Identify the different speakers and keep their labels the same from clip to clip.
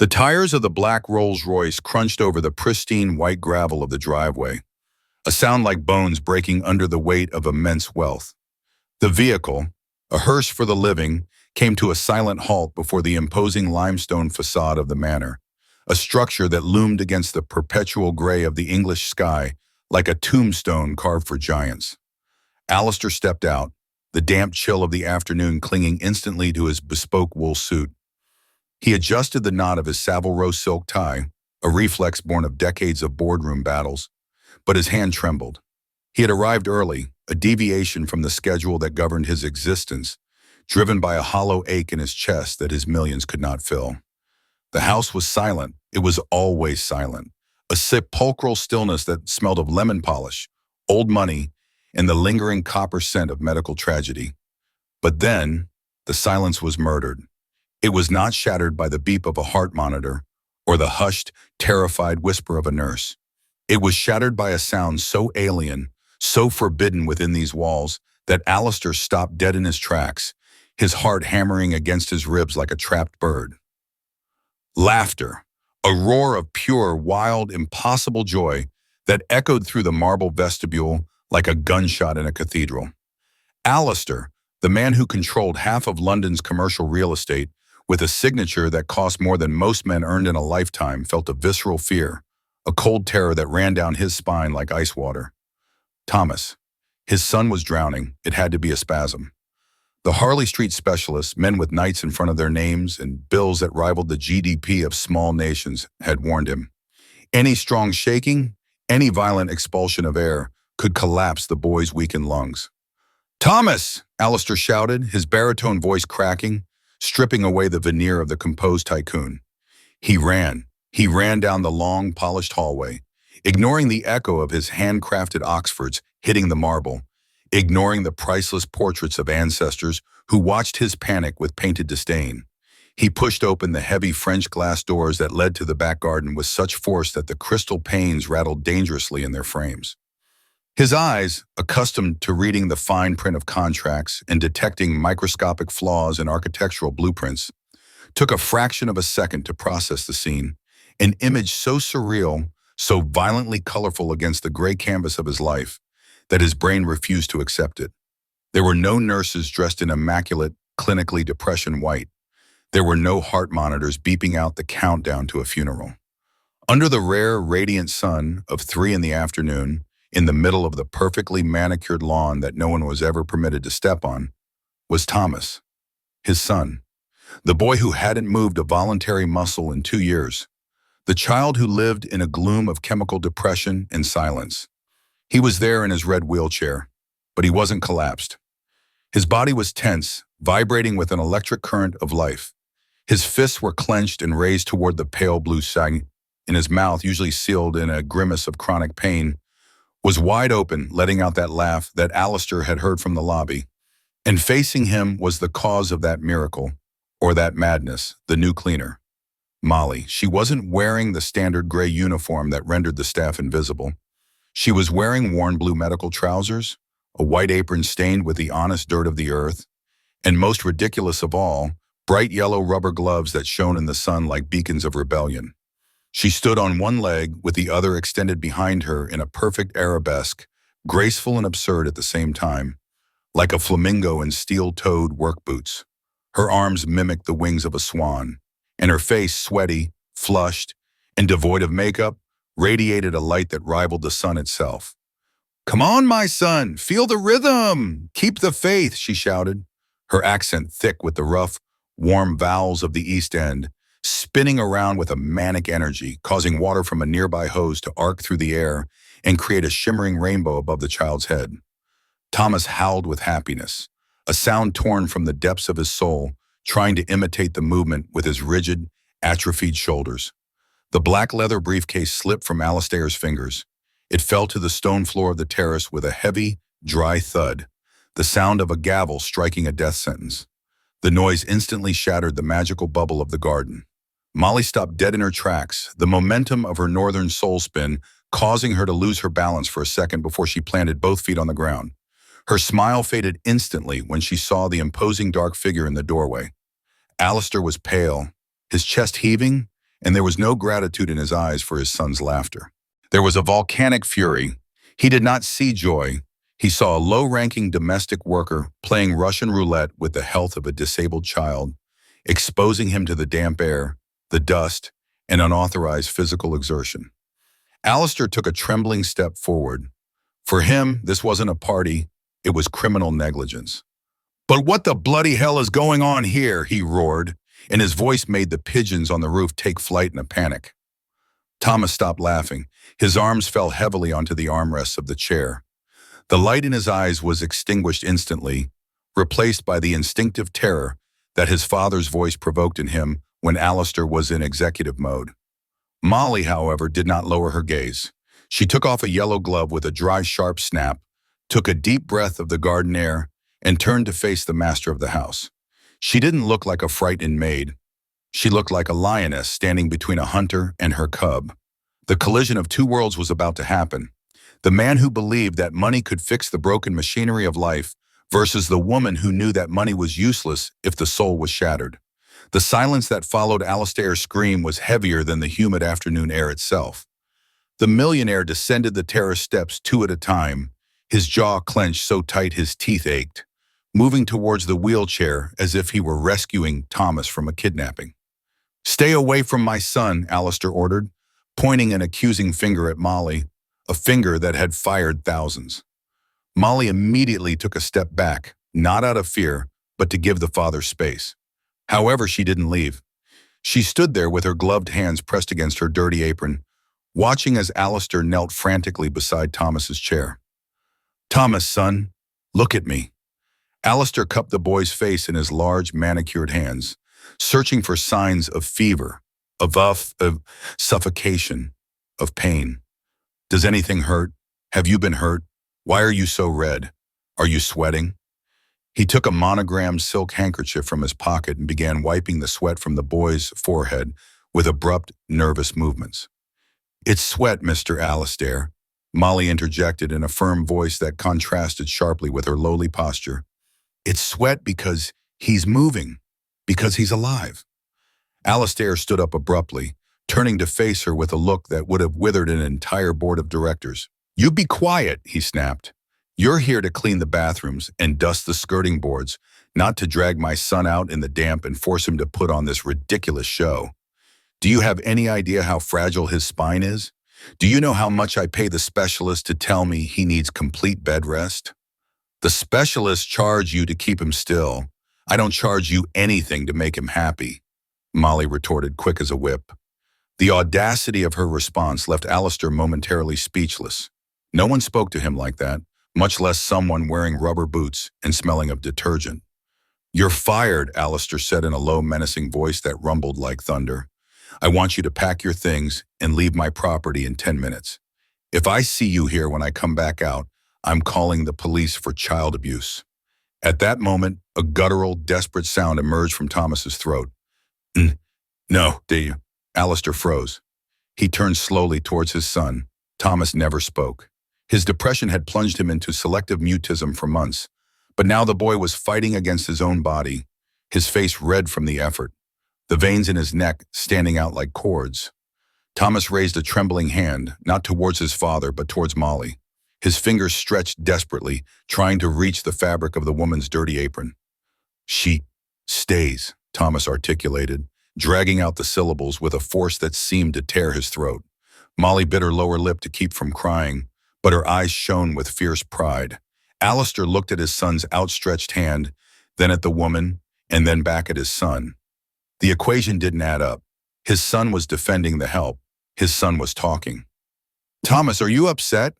Speaker 1: The tires of the black Rolls-Royce crunched over the pristine white gravel of the driveway, a sound like bones breaking under the weight of immense wealth. The vehicle, a hearse for the living, came to a silent halt before the imposing limestone facade of the manor, a structure that loomed against the perpetual gray of the English sky like a tombstone carved for giants. Alistair stepped out, the damp chill of the afternoon clinging instantly to his bespoke wool suit. He adjusted the knot of his Savile Row silk tie, a reflex born of decades of boardroom battles, but his hand trembled. He had arrived early, a deviation from the schedule that governed his existence, driven by a hollow ache in his chest that his millions could not fill. The house was silent. It was always silent, a sepulchral stillness that smelled of lemon polish, old money, and the lingering copper scent of medical tragedy. But then, the silence was murdered. It was not shattered by the beep of a heart monitor or the hushed, terrified whisper of a nurse. It was shattered by a sound so alien, so forbidden within these walls, that Alistair stopped dead in his tracks, his heart hammering against his ribs like a trapped bird. Laughter, a roar of pure, wild, impossible joy that echoed through the marble vestibule like a gunshot in a cathedral. Alistair, the man who controlled half of London's commercial real estate, with a signature that cost more than most men earned in a lifetime, felt a visceral fear, a cold terror that ran down his spine like ice water. Thomas. His son was drowning. It had to be a spasm. The Harley Street specialists, men with knights in front of their names and bills that rivaled the GDP of small nations, had warned him. Any strong shaking, any violent expulsion of air could collapse the boy's weakened lungs. "Thomas!" Alistair shouted, his baritone voice cracking, stripping away the veneer of the composed tycoon. He ran down the long, polished hallway, ignoring the echo of his handcrafted Oxfords hitting the marble, ignoring the priceless portraits of ancestors who watched his panic with painted disdain. He pushed open the heavy French glass doors that led to the back garden with such force that the crystal panes rattled dangerously in their frames. His eyes, accustomed to reading the fine print of contracts and detecting microscopic flaws in architectural blueprints, took a fraction of a second to process the scene, an image so surreal, so violently colorful against the gray canvas of his life, that his brain refused to accept it. There were no nurses dressed in immaculate, clinically depression white. There were no heart monitors beeping out the countdown to a funeral. Under the rare, radiant sun of 3 in the afternoon, in the middle of the perfectly manicured lawn that no one was ever permitted to step on, was Thomas, his son, the boy who hadn't moved a voluntary muscle in 2 years, the child who lived in a gloom of chemical depression and silence. He was there in his red wheelchair, but he wasn't collapsed. His body was tense, vibrating with an electric current of life. His fists were clenched and raised toward the pale blue sky, and his mouth, usually sealed in a grimace of chronic pain, was wide open, letting out that laugh that Alistair had heard from the lobby. And facing him was the cause of that miracle, or that madness, the new cleaner. Molly. She wasn't wearing the standard gray uniform that rendered the staff invisible. She was wearing worn blue medical trousers, a white apron stained with the honest dirt of the earth, and most ridiculous of all, bright yellow rubber gloves that shone in the sun like beacons of rebellion. She stood on one leg with the other extended behind her in a perfect arabesque, graceful and absurd at the same time, like a flamingo in steel-toed work boots. Her arms mimicked the wings of a swan, and her face, sweaty, flushed, and devoid of makeup, radiated a light that rivaled the sun itself. "Come on, my son, feel the rhythm! Keep the faith," she shouted, her accent thick with the rough, warm vowels of the East End, spinning around with a manic energy, causing water from a nearby hose to arc through the air and create a shimmering rainbow above the child's head. Thomas howled with happiness, a sound torn from the depths of his soul, trying to imitate the movement with his rigid, atrophied shoulders. The black leather briefcase slipped from Alistair's fingers. It fell to the stone floor of the terrace with a heavy, dry thud, the sound of a gavel striking a death sentence. The noise instantly shattered the magical bubble of the garden. Molly stopped dead in her tracks, the momentum of her northern soul spin causing her to lose her balance for a second before she planted both feet on the ground. Her smile faded instantly when she saw the imposing dark figure in the doorway. Alistair was pale, his chest heaving, and there was no gratitude in his eyes for his son's laughter. There was a volcanic fury. He did not see joy. He saw a low-ranking domestic worker playing Russian roulette with the health of a disabled child, exposing him to the damp air, the dust, and unauthorized physical exertion. Alistair took a trembling step forward. For him, this wasn't a party, it was criminal negligence. "But what the bloody hell is going on here?" he roared, and his voice made the pigeons on the roof take flight in a panic. Thomas stopped laughing. His arms fell heavily onto the armrests of the chair. The light in his eyes was extinguished instantly, replaced by the instinctive terror that his father's voice provoked in him when Alistair was in executive mode. Molly, however, did not lower her gaze. She took off a yellow glove with a dry, sharp snap, took a deep breath of the garden air, and turned to face the master of the house. She didn't look like a frightened maid. She looked like a lioness standing between a hunter and her cub. The collision of two worlds was about to happen. The man who believed that money could fix the broken machinery of life versus the woman who knew that money was useless if the soul was shattered. The silence that followed Alistair's scream was heavier than the humid afternoon air itself. The millionaire descended the terrace steps two at a time, his jaw clenched so tight his teeth ached, moving towards the wheelchair as if he were rescuing Thomas from a kidnapping. "Stay away from my son," Alistair ordered, pointing an accusing finger at Molly, a finger that had fired thousands. Molly immediately took a step back, not out of fear, but to give the father space. However, she didn't leave. She stood there with her gloved hands pressed against her dirty apron, watching as Alistair knelt frantically beside Thomas's chair. "Thomas, son, look at me." Alistair cupped the boy's face in his large, manicured hands, searching for signs of fever, of suffocation, of pain. "Does anything hurt? Have you been hurt? Why are you so red? Are you sweating?" He took a monogrammed silk handkerchief from his pocket and began wiping the sweat from the boy's forehead with abrupt, nervous movements. "It's sweat, Mr. Alistair," Molly interjected in a firm voice that contrasted sharply with her lowly posture. "It's sweat because he's moving, because he's alive." Alistair stood up abruptly, turning to face her with a look that would have withered an entire board of directors. "You be quiet," he snapped. "You're here to clean the bathrooms and dust the skirting boards, not to drag my son out in the damp and force him to put on this ridiculous show. Do you have any idea how fragile his spine is? Do you know how much I pay the specialist to tell me he needs complete bed rest? The specialists charge you to keep him still. I don't charge you anything to make him happy," Molly retorted, quick as a whip. The audacity of her response left Alistair momentarily speechless. No one spoke to him like that, much less someone wearing rubber boots and smelling of detergent. "You're fired," Alistair said in a low, menacing voice that rumbled like thunder. "I want you to pack your things and leave my property in 10 minutes. If I see you here when I come back out, I'm calling the police for child abuse." At that moment, a guttural, desperate sound emerged from Thomas's throat. "No, do you?" Alistair froze. He turned slowly towards his son. Thomas never spoke. His depression had plunged him into selective mutism for months, but now the boy was fighting against his own body, his face red from the effort, the veins in his neck standing out like cords. Thomas raised a trembling hand, not towards his father, but towards Molly. His fingers stretched desperately, trying to reach the fabric of the woman's dirty apron. "She stays," Thomas articulated, dragging out the syllables with a force that seemed to tear his throat. Molly bit her lower lip to keep from crying, but her eyes shone with fierce pride. Alistair looked at his son's outstretched hand, then at the woman, and then back at his son. The equation didn't add up. His son was defending the help. His son was talking. "Thomas, are you upset?"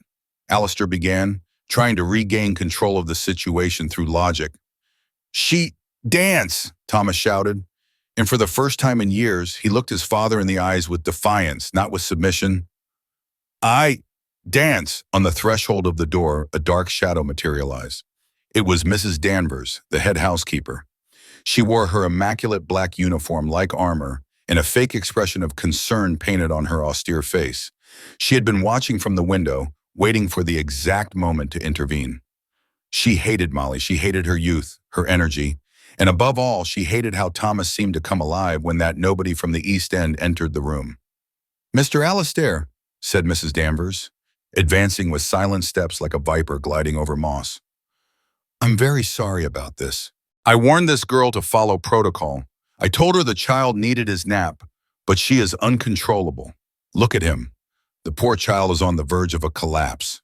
Speaker 1: Alistair began, trying to regain control of the situation through logic. "She dance!" Thomas shouted. And for the first time in years, he looked his father in the eyes with defiance, not with submission. "I dance." On the threshold of the door, a dark shadow materialized. It was Mrs. Danvers, the head housekeeper. She wore her immaculate black uniform like armor, and a fake expression of concern painted on her austere face. She had been watching from the window, waiting for the exact moment to intervene. She hated Molly. She hated her youth, her energy, And above all, she hated how Thomas seemed to come alive when that nobody from the East End entered the room. "Mr. Alistair," said Mrs. Danvers, advancing with silent steps like a viper gliding over moss. "I'm very sorry about this. I warned this girl to follow protocol. I told her the child needed his nap, but she is uncontrollable. Look at him. The poor child is on the verge of a collapse."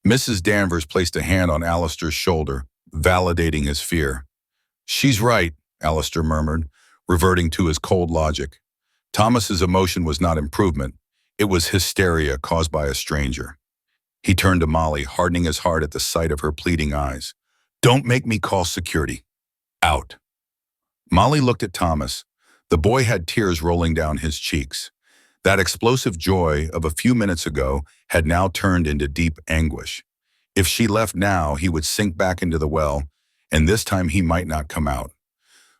Speaker 1: Mrs. Danvers placed a hand on Alistair's shoulder, validating his fear. "She's right," Alistair murmured, reverting to his cold logic. Thomas's emotion was not improvement. It was hysteria caused by a stranger. He turned to Molly, hardening his heart at the sight of her pleading eyes. "Don't make me call security. Out." Molly looked at Thomas. The boy had tears rolling down his cheeks. That explosive joy of a few minutes ago had now turned into deep anguish. If she left now, he would sink back into the well, and this time he might not come out.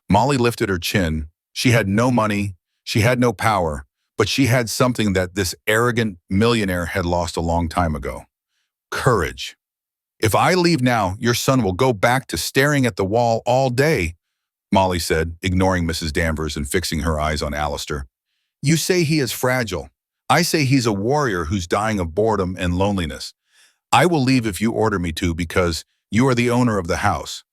Speaker 1: Molly lifted her chin. She had no money, she had no power, but she had something that this arrogant millionaire had lost a long time ago. Courage. "If I leave now, your son will go back to staring at the wall all day," Molly said, ignoring Mrs. Danvers and fixing her eyes on Alistair. "You say he is fragile. I say he's a warrior who's dying of boredom and loneliness. I will leave if you order me to because you are the owner of the house.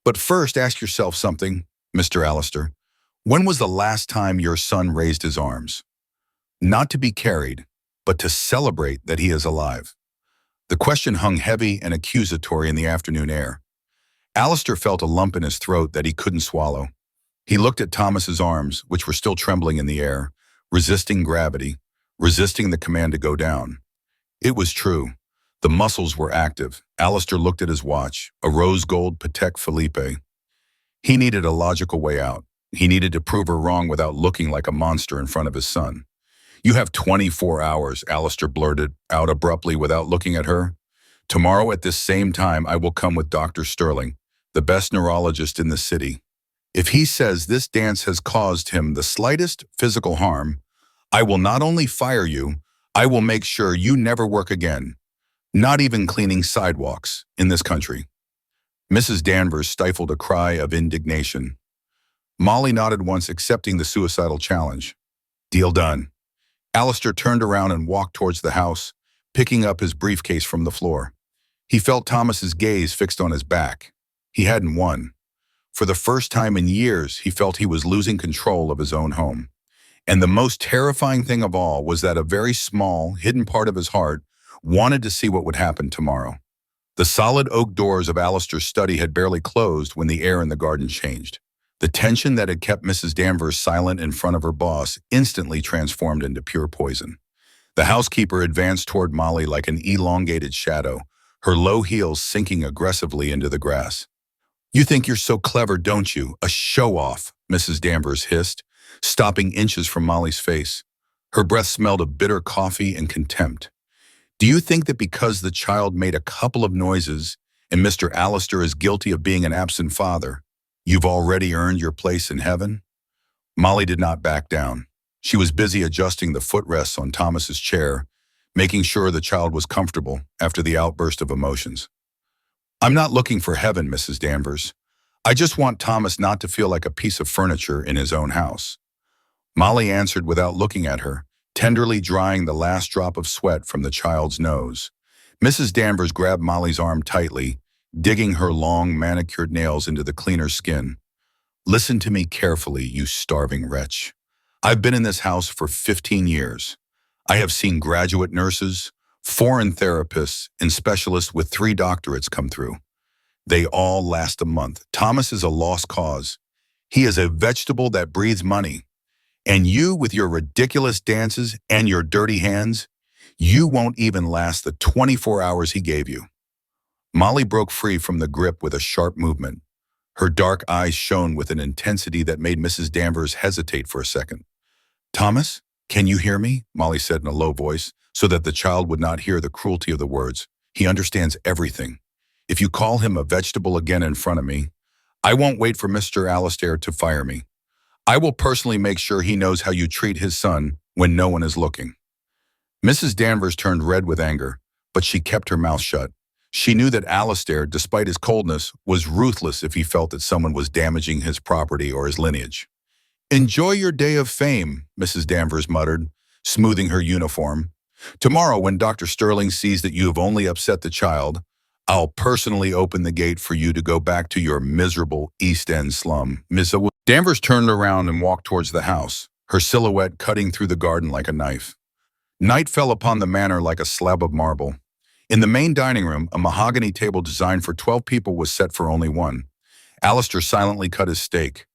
Speaker 1: But first ask yourself something, Mr. Alistair. When was the last time your son raised his arms? Not to be carried, but to celebrate that he is alive." The question hung heavy and accusatory in the afternoon air. Alistair felt a lump in his throat that he couldn't swallow. He looked at Thomas's arms, which were still trembling in the air, resisting gravity, resisting the command to go down. It was true. The muscles were active. Alistair looked at his watch, a rose gold Patek Philippe. He needed a logical way out. He needed to prove her wrong without looking like a monster in front of his son. "You have 24 hours, Alistair blurted out abruptly without looking at her. "Tomorrow at this same time I will come with Dr. Sterling, the best neurologist in the city. If he says this dance has caused him the slightest physical harm, I will not only fire you, I will make sure you never work again. Not even cleaning sidewalks in this country." Mrs. Danvers stifled a cry of indignation. Molly nodded once, accepting the suicidal challenge. Deal done. Alistair turned around and walked towards the house, picking up his briefcase from the floor. He felt Thomas's gaze fixed on his back. He hadn't won. For the first time in years, he felt he was losing control of his own home. And the most terrifying thing of all was that a very small, hidden part of his heart wanted to see what would happen tomorrow. The solid oak doors of Alistair's study had barely closed when the air in the garden changed. The tension that had kept Mrs. Danvers silent in front of her boss instantly transformed into pure poison. The housekeeper advanced toward Molly like an elongated shadow, her low heels sinking aggressively into the grass. "You think you're so clever, don't you? A show-off," Mrs. Danvers hissed, stopping inches from Molly's face. Her breath smelled of bitter coffee and contempt. "Do you think that because the child made a couple of noises and Mr. Alistair is guilty of being an absent father, you've already earned your place in heaven?" Molly did not back down. She was busy adjusting the footrests on Thomas's chair, making sure the child was comfortable after the outburst of emotions. "I'm not looking for heaven, Mrs. Danvers. I just want Thomas not to feel like a piece of furniture in his own house." Molly answered without looking at her, tenderly drying the last drop of sweat from the child's nose. Mrs. Danvers grabbed Molly's arm tightly, digging her long, manicured nails into the cleaner skin. "Listen to me carefully, you starving wretch. I've been in this house for 15 years. I have seen graduate nurses, foreign therapists, and specialists with 3 doctorates come through. They all last a month. Thomas is a lost cause. He is a vegetable that breathes money. And you, with your ridiculous dances and your dirty hands, you won't even last the 24 hours he gave you." Molly broke free from the grip with a sharp movement. Her dark eyes shone with an intensity that made Mrs. Danvers hesitate for a second. "Thomas, can you hear me?" Molly said in a low voice, so that the child would not hear the cruelty of the words. "He understands everything. If you call him a vegetable again in front of me, I won't wait for Mr. Alistair to fire me. I will personally make sure he knows how you treat his son when no one is looking." Mrs. Danvers turned red with anger, but she kept her mouth shut. She knew that Alistair, despite his coldness, was ruthless if he felt that someone was damaging his property or his lineage. "Enjoy your day of fame," Mrs. Danvers muttered, smoothing her uniform. "Tomorrow, when Dr. Sterling sees that you have only upset the child, I'll personally open the gate for you to go back to your miserable East End slum." Danvers turned around and walked towards the house, her silhouette cutting through the garden like a knife. Night fell upon the manor like a slab of marble. In the main dining room, a mahogany table designed for 12 people was set for only one. Alistair silently cut his steak.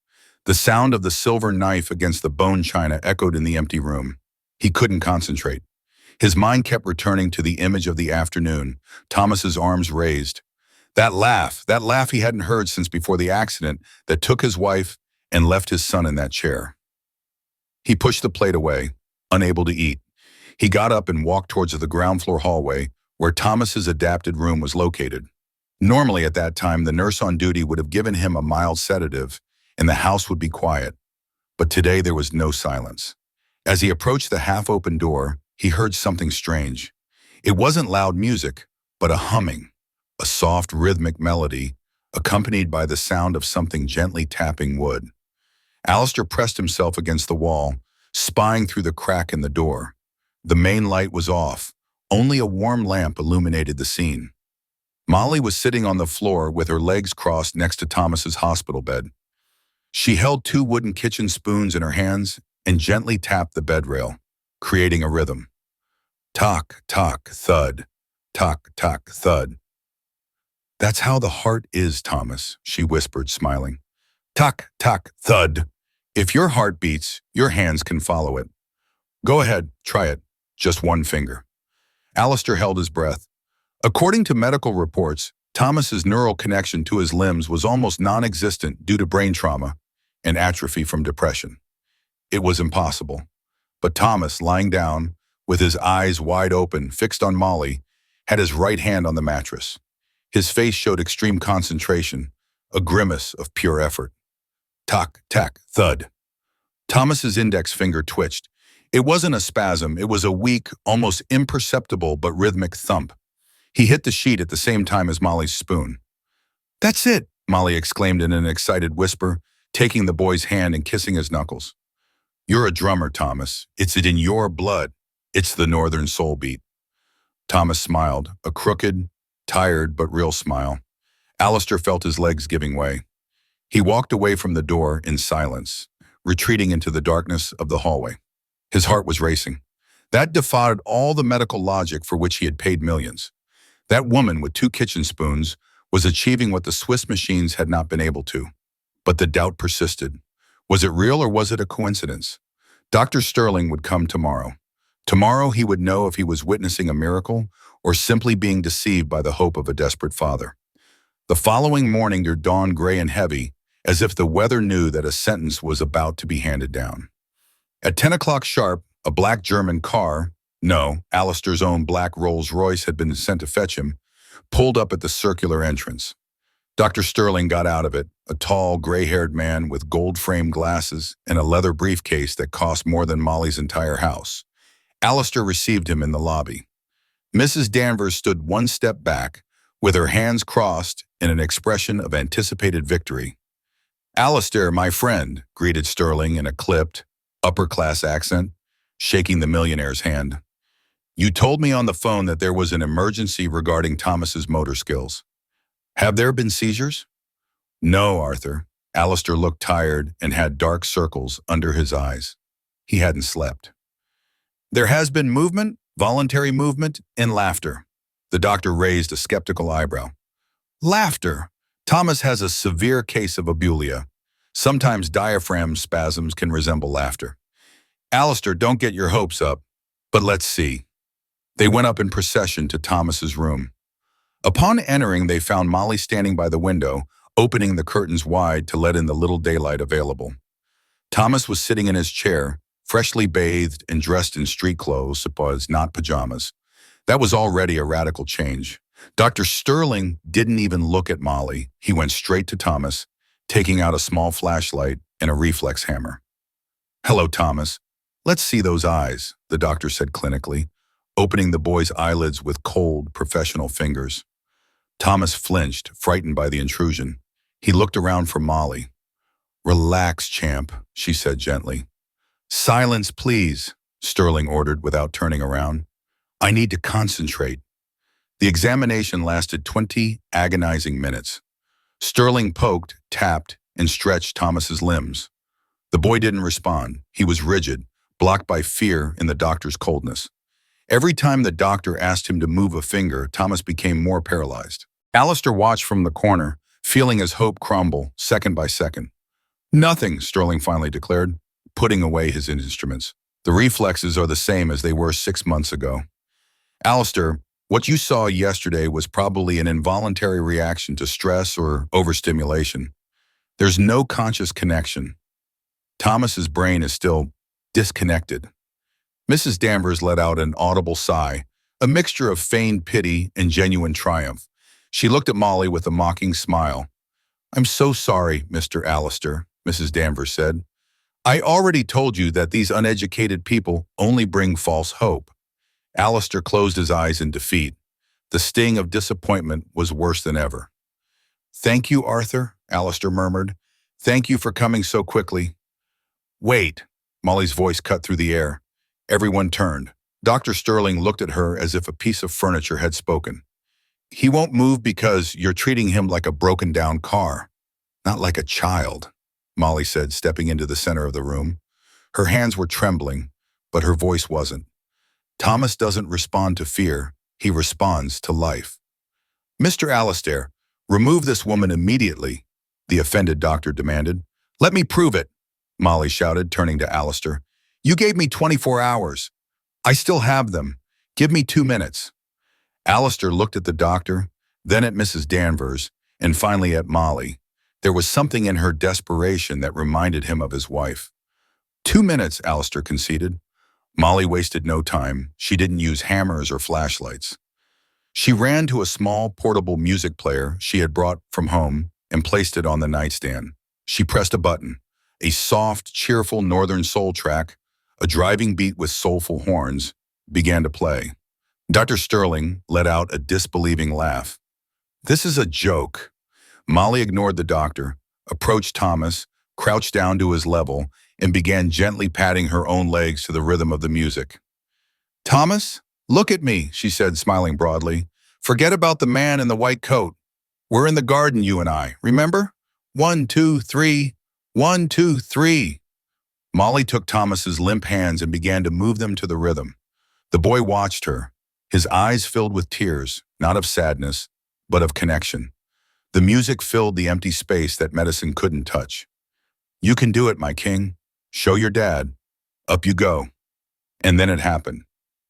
Speaker 1: The sound of the silver knife against the bone china echoed in the empty room. He couldn't concentrate. His mind kept returning to the image of the afternoon, Thomas's arms raised. That laugh he hadn't heard since before the accident that took his wife and left his son in that chair. He pushed the plate away, unable to eat. He got up and walked towards the ground floor hallway where Thomas's adapted room was located. Normally at that time, the nurse on duty would have given him a mild sedative and the house would be quiet. But today there was no silence. As he approached the half-open door, he heard something strange. It wasn't loud music, but a humming, a soft rhythmic melody accompanied by the sound of something gently tapping wood. Alistair pressed himself against the wall, spying through the crack in the door. The main light was off. Only a warm lamp illuminated the scene. Molly was sitting on the floor with her legs crossed next to Thomas's hospital bed. She held 2 wooden kitchen spoons in her hands and gently tapped the bed rail, creating a rhythm. Tock, tock, thud. Tock, tock, thud. "That's how the heart is, Thomas," she whispered, smiling. "Tock, tock, thud. If your heart beats, your hands can follow it. Go ahead, try it. Just one finger." Alistair held his breath. According to medical reports, Thomas's neural connection to his limbs was almost non-existent due to brain trauma and atrophy from depression. It was impossible. But Thomas, lying down, with his eyes wide open, fixed on Molly, had his right hand on the mattress. His face showed extreme concentration, a grimace of pure effort. Tock, tack, thud. Thomas's index finger twitched. It wasn't a spasm, it was a weak, almost imperceptible but rhythmic thump. He hit the sheet at the same time as Molly's spoon. "That's it," Molly exclaimed in an excited whisper, taking the boy's hand and kissing his knuckles. "You're a drummer, Thomas. It's in your blood. It's the Northern soul beat." Thomas smiled, a crooked, tired but real smile. Alistair felt his legs giving way. He walked away from the door in silence, retreating into the darkness of the hallway. His heart was racing. That defied all the medical logic for which he had paid millions. That woman with 2 kitchen spoons was achieving what the Swiss machines had not been able to. But the doubt persisted. Was it real or was it a coincidence? Dr. Sterling would come tomorrow. Tomorrow he would know if he was witnessing a miracle or simply being deceived by the hope of a desperate father. The following morning there dawned gray and heavy, as if the weather knew that a sentence was about to be handed down. At 10 o'clock sharp, a black German car, no, Alistair's own black Rolls-Royce had been sent to fetch him, pulled up at the circular entrance. Dr. Sterling got out of it, a tall, gray-haired man with gold-framed glasses and a leather briefcase that cost more than Molly's entire house. Alistair received him in the lobby. Mrs. Danvers stood one step back, with her hands crossed in an expression of anticipated victory. "Alistair, my friend," greeted Sterling in a clipped, upper-class accent, shaking the millionaire's hand. "You told me on the phone that there was an emergency regarding Thomas's motor skills. Have there been seizures?" "No, Arthur." Alistair looked tired and had dark circles under his eyes. He hadn't slept. "There has been movement, voluntary movement, and laughter." The doctor raised a skeptical eyebrow. "Laughter. Thomas has a severe case of abulia. Sometimes diaphragm spasms can resemble laughter." "Alistair, don't get your hopes up, but let's see." They went up in procession to Thomas's room. Upon entering, they found Molly standing by the window, opening the curtains wide to let in the little daylight available. Thomas was sitting in his chair, freshly bathed and dressed in street clothes, but not pajamas. That was already a radical change. Dr. Sterling didn't even look at Molly. He went straight to Thomas, taking out a small flashlight and a reflex hammer. "Hello, Thomas. Let's see those eyes," the doctor said clinically, opening the boy's eyelids with cold, professional fingers. Thomas flinched, frightened by the intrusion. He looked around for Molly. "Relax, champ," she said gently. "Silence, please," Sterling ordered without turning around. "I need to concentrate." The examination lasted 20 agonizing minutes. Sterling poked, tapped, and stretched Thomas's limbs. The boy didn't respond. He was rigid, blocked by fear in the doctor's coldness. Every time the doctor asked him to move a finger, Thomas became more paralyzed. Alistair watched from the corner, feeling his hope crumble second by second. "Nothing," Sterling finally declared, putting away his instruments. "The reflexes are the same as they were 6 months ago. Alistair, what you saw yesterday was probably an involuntary reaction to stress or overstimulation. There's no conscious connection. Thomas's brain is still disconnected." Mrs. Danvers let out an audible sigh, a mixture of feigned pity and genuine triumph. She looked at Molly with a mocking smile. "I'm so sorry, Mr. Alistair," Mrs. Danvers said. "I already told you that these uneducated people only bring false hope." Alistair closed his eyes in defeat. The sting of disappointment was worse than ever. "Thank you, Arthur," Alistair murmured. "Thank you for coming so quickly." "Wait," Molly's voice cut through the air. Everyone turned. Dr. Sterling looked at her as if a piece of furniture had spoken. "He won't move because you're treating him like a broken-down car, not like a child," Molly said, stepping into the center of the room. Her hands were trembling, but her voice wasn't. "Thomas doesn't respond to fear. He responds to life." "Mr. Alistair, remove this woman immediately," the offended doctor demanded. "Let me prove it," Molly shouted, turning to Alistair. "You gave me 24 hours. I still have them. Give me 2 minutes. Alistair looked at the doctor, then at Mrs. Danvers, and finally at Molly. There was something in her desperation that reminded him of his wife. 2 minutes, Alistair conceded. Molly wasted no time. She didn't use hammers or flashlights. She ran to a small portable music player she had brought from home and placed it on the nightstand. She pressed a button. A soft, cheerful northern soul track, a driving beat with soulful horns, began to play. Dr. Sterling let out a disbelieving laugh. "This is a joke." Molly ignored the doctor, approached Thomas, crouched down to his level, and began gently patting her own legs to the rhythm of the music. "Thomas, look at me," she said, smiling broadly. "Forget about the man in the white coat. We're in the garden, you and I, remember? 1, 2, 3, 1, 2, 3. Molly took Thomas's limp hands and began to move them to the rhythm. The boy watched her, his eyes filled with tears, not of sadness, but of connection. The music filled the empty space that medicine couldn't touch. "You can do it, my king. Show your dad. Up you go." And then it happened.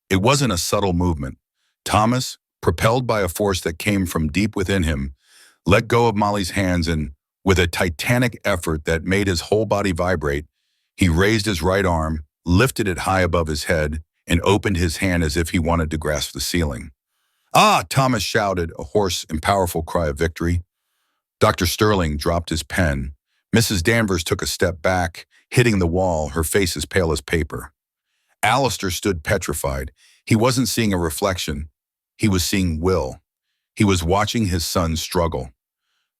Speaker 1: It wasn't a subtle movement. Thomas, propelled by a force that came from deep within him, let go of Molly's hands and, with a titanic effort that made his whole body vibrate, he raised his right arm, lifted it high above his head, and opened his hand as if he wanted to grasp the ceiling. "Ah!" Thomas shouted, a hoarse and powerful cry of victory. Dr. Sterling dropped his pen. Mrs. Danvers took a step back, hitting the wall, her face as pale as paper. Alistair stood petrified. He wasn't seeing a reflection. He was seeing will. He was watching his son struggle.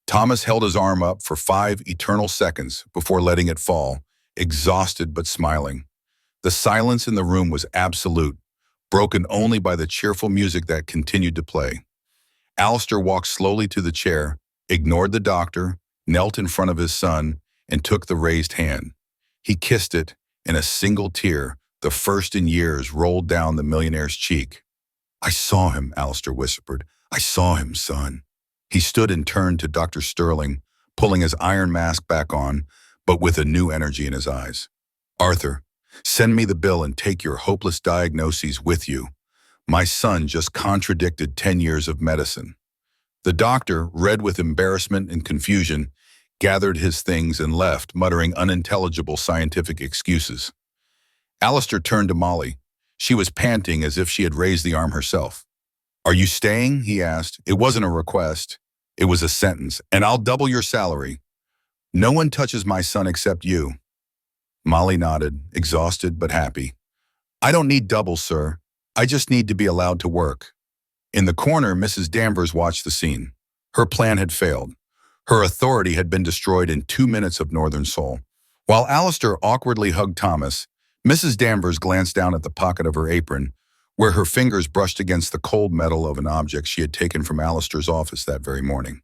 Speaker 1: Thomas held his arm up for 5 eternal seconds before letting it fall, exhausted but smiling. The silence in the room was absolute, broken only by the cheerful music that continued to play. Alistair walked slowly to the chair, ignored the doctor, knelt in front of his son, and took the raised hand. He kissed it, and a single tear, the first in years, rolled down the millionaire's cheek. "I saw him," Alistair whispered. "I saw him, son." He stood and turned to Dr. Sterling, pulling his iron mask back on, but with a new energy in his eyes. "Arthur, send me the bill and take your hopeless diagnoses with you. My son just contradicted 10 years of medicine." The doctor, red with embarrassment and confusion, gathered his things and left, muttering unintelligible scientific excuses. Alistair turned to Molly. She was panting as if she had raised the arm herself. "Are you staying?" he asked. It wasn't a request. It was a sentence. "And I'll double your salary. No one touches my son except you." Molly nodded, exhausted but happy. "I don't need double, sir. I just need to be allowed to work." In the corner, Mrs. Danvers watched the scene. Her plan had failed. Her authority had been destroyed in 2 minutes of Northern Seoul. While Alistair awkwardly hugged Thomas, Mrs. Danvers glanced down at the pocket of her apron, where her fingers brushed against the cold metal of an object she had taken from Alistair's office that very morning.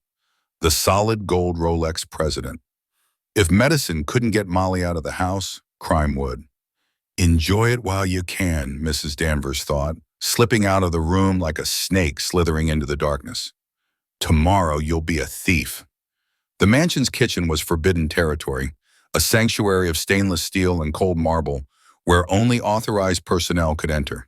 Speaker 1: The solid gold Rolex President. If medicine couldn't get Molly out of the house, crime would. Enjoy it while you can, Mrs. Danvers thought, slipping out of the room like a snake slithering into the darkness. Tomorrow you'll be a thief. The mansion's kitchen was forbidden territory, a sanctuary of stainless steel and cold marble where only authorized personnel could enter.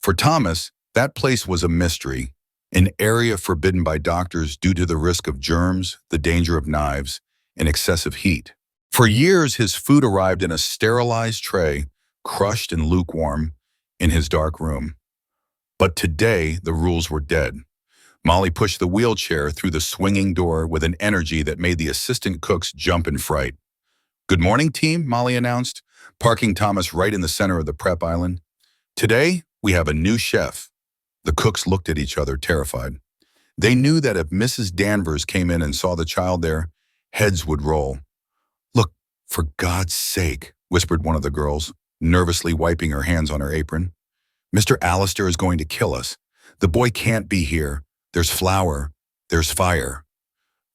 Speaker 1: For Thomas, that place was a mystery, an area forbidden by doctors due to the risk of germs, the danger of knives, and excessive heat. For years, his food arrived in a sterilized tray, crushed and lukewarm, in his dark room. But today, the rules were dead. Molly pushed the wheelchair through the swinging door with an energy that made the assistant cooks jump in fright. "Good morning, team," Molly announced, parking Thomas right in the center of the prep island. "Today, we have a new chef." The cooks looked at each other, terrified. They knew that if Mrs. Danvers came in and saw the child there, heads would roll. "Look, for God's sake," whispered one of the girls, nervously wiping her hands on her apron. "Mr. Alistair is going to kill us. The boy can't be here. There's flour. There's fire."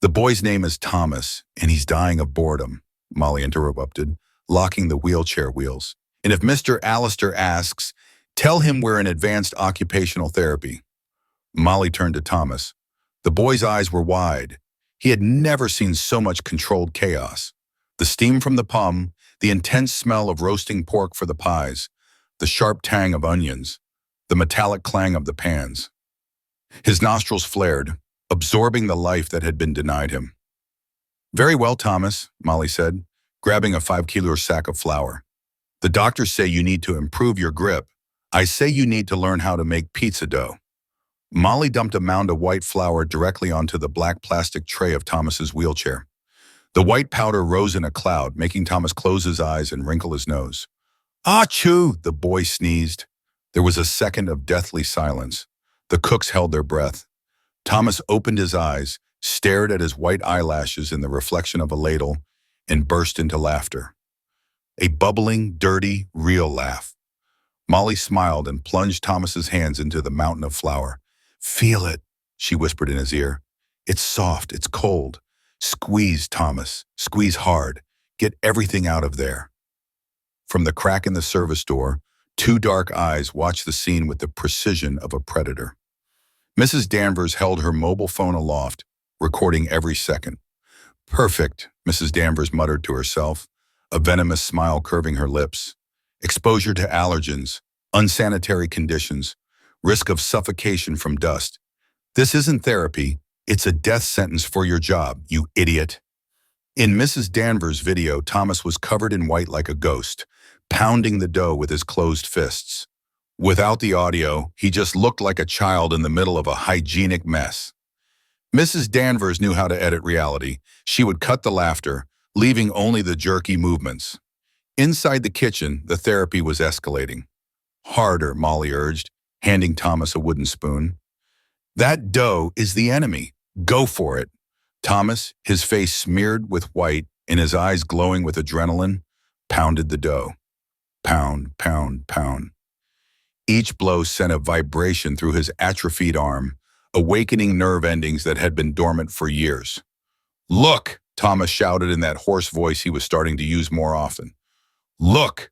Speaker 1: "The boy's name is Thomas, and he's dying of boredom," Molly interrupted, locking the wheelchair wheels. "And if Mr. Alistair asks, tell him we're in advanced occupational therapy." Molly turned to Thomas. The boy's eyes were wide. He had never seen so much controlled chaos. The steam from the pum, the intense smell of roasting pork for the pies, the sharp tang of onions, the metallic clang of the pans. His nostrils flared, absorbing the life that had been denied him. "Very well, Thomas," Molly said, grabbing a 5-kilo sack of flour. "The doctors say you need to improve your grip. I say you need to learn how to make pizza dough." Molly dumped a mound of white flour directly onto the black plastic tray of Thomas's wheelchair. The white powder rose in a cloud, making Thomas close his eyes and wrinkle his nose. "Achoo!" the boy sneezed. There was a second of deathly silence. The cooks held their breath. Thomas opened his eyes, stared at his white eyelashes in the reflection of a ladle, and burst into laughter. A bubbling, dirty, real laugh. Molly smiled and plunged Thomas's hands into the mountain of flour. "Feel it," she whispered in his ear. "It's soft, it's cold. Squeeze, Thomas, squeeze hard. Get everything out of there." From the crack in the service door, 2 dark eyes watched the scene with the precision of a predator. Mrs. Danvers held her mobile phone aloft, recording every second. "Perfect," Mrs. Danvers muttered to herself, a venomous smile curving her lips. "Exposure to allergens, unsanitary conditions, risk of suffocation from dust. This isn't therapy, it's a death sentence for your job, you idiot." In Mrs. Danvers' video, Thomas was covered in white like a ghost, pounding the dough with his closed fists. Without the audio, he just looked like a child in the middle of a hygienic mess. Mrs. Danvers knew how to edit reality. She would cut the laughter, leaving only the jerky movements. Inside the kitchen, the therapy was escalating. "Harder," Molly urged, handing Thomas a wooden spoon. "That dough is the enemy. Go for it." Thomas, his face smeared with white and his eyes glowing with adrenaline, pounded the dough. Pound, pound, pound. Each blow sent a vibration through his atrophied arm, awakening nerve endings that had been dormant for years. "Look!" Thomas shouted in that hoarse voice he was starting to use more often. "Look!"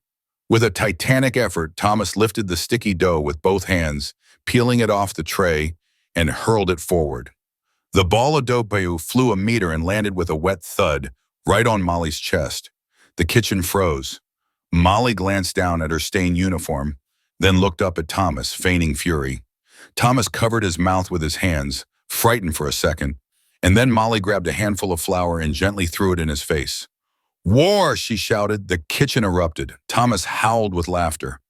Speaker 1: With a titanic effort, Thomas lifted the sticky dough with both hands, peeling it off the tray, and hurled it forward. The ball of dough flew a meter and landed with a wet thud right on Molly's chest. The kitchen froze. Molly glanced down at her stained uniform, then looked up at Thomas, feigning fury. Thomas covered his mouth with his hands, frightened for a second, and then Molly grabbed a handful of flour and gently threw it in his face. "War!" she shouted. The kitchen erupted. Thomas howled with laughter.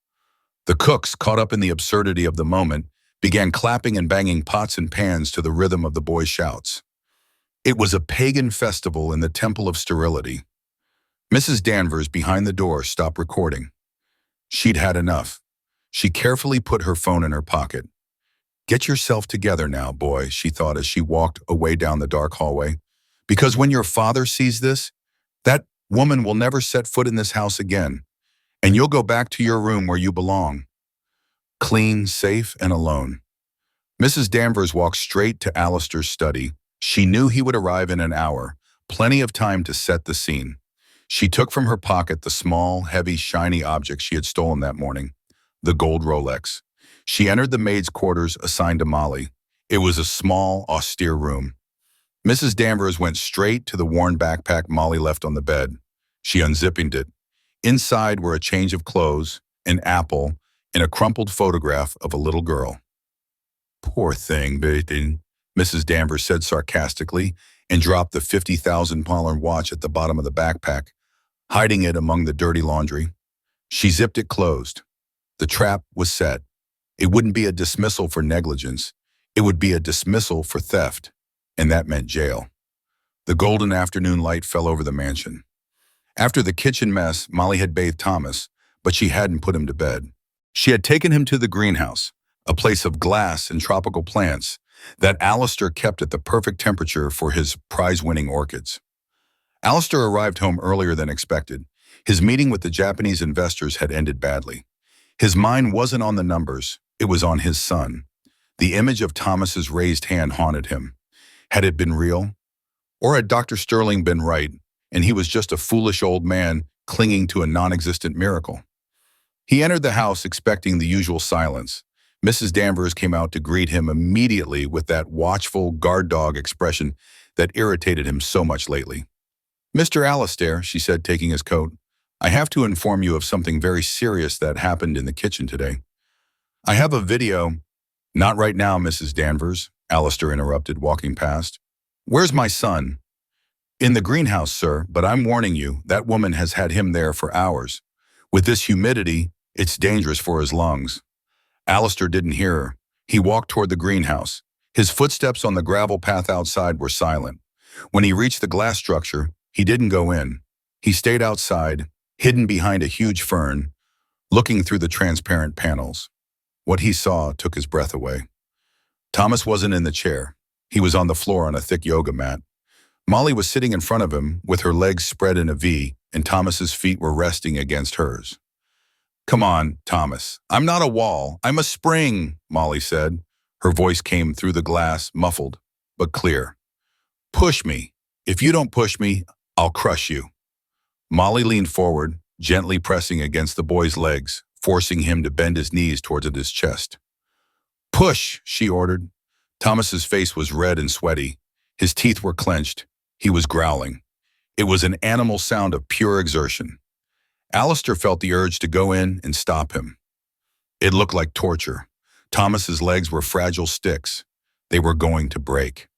Speaker 1: The cooks, caught up in the absurdity of the moment, began clapping and banging pots and pans to the rhythm of the boys' shouts. It was a pagan festival in the temple of sterility. Mrs. Danvers, behind the door, stopped recording. She'd had enough. She carefully put her phone in her pocket. Get yourself together now, boy, she thought as she walked away down the dark hallway. Because when your father sees this, that woman will never set foot in this house again, and you'll go back to your room where you belong. Clean, safe, and alone. Mrs. Danvers walked straight to Alistair's study. She knew he would arrive in an hour, plenty of time to set the scene. She took from her pocket the small, heavy, shiny object she had stolen that morning, the gold Rolex. She entered the maid's quarters assigned to Molly. It was a small, austere room. Mrs. Danvers went straight to the worn backpack Molly left on the bed. She unzipped it. Inside were a change of clothes, an apple, and a crumpled photograph of a little girl. Poor thing, Mrs. Danvers said sarcastically and dropped the $50,000 watch at the bottom of the backpack, hiding it among the dirty laundry. She zipped it closed. The trap was set. It wouldn't be a dismissal for negligence. It would be a dismissal for theft, and that meant jail. The golden afternoon light fell over the mansion. After the kitchen mess, Molly had bathed Thomas, but she hadn't put him to bed. She had taken him to the greenhouse, a place of glass and tropical plants that Alistair kept at the perfect temperature for his prize-winning orchids. Alistair arrived home earlier than expected. His meeting with the Japanese investors had ended badly. His mind wasn't on the numbers, it was on his son. The image of Thomas's raised hand haunted him. Had it been real? Or had Dr. Sterling been right, and he was just a foolish old man clinging to a non-existent miracle? He entered the house expecting the usual silence. Mrs. Danvers came out to greet him immediately with that watchful guard dog expression that irritated him so much lately. "Mr. Alistair," she said, taking his coat, "I have to inform you of something very serious that happened in the kitchen today. I have a video—" "Not right now, Mrs. Danvers," Alistair interrupted, walking past. "Where's my son?" "In the greenhouse, sir, but I'm warning you, that woman has had him there for hours. With this humidity, it's dangerous for his lungs." Alistair didn't hear her. He walked toward the greenhouse. His footsteps on the gravel path outside were silent. When he reached the glass structure, he didn't go in. He stayed outside, hidden behind a huge fern, looking through the transparent panels. What he saw took his breath away. Thomas wasn't in the chair. He was on the floor on a thick yoga mat. Molly was sitting in front of him with her legs spread in a V, and Thomas's feet were resting against hers. "Come on, Thomas. I'm not a wall. I'm a spring," Molly said. Her voice came through the glass, muffled, but clear. "Push me. If you don't push me, I'll crush you." Molly leaned forward, gently pressing against the boy's legs, forcing him to bend his knees towards his chest. "Push," she ordered. Thomas's face was red and sweaty. His teeth were clenched. He was growling. It was an animal sound of pure exertion. Alistair felt the urge to go in and stop him. It looked like torture. Thomas's legs were fragile sticks. They were going to break.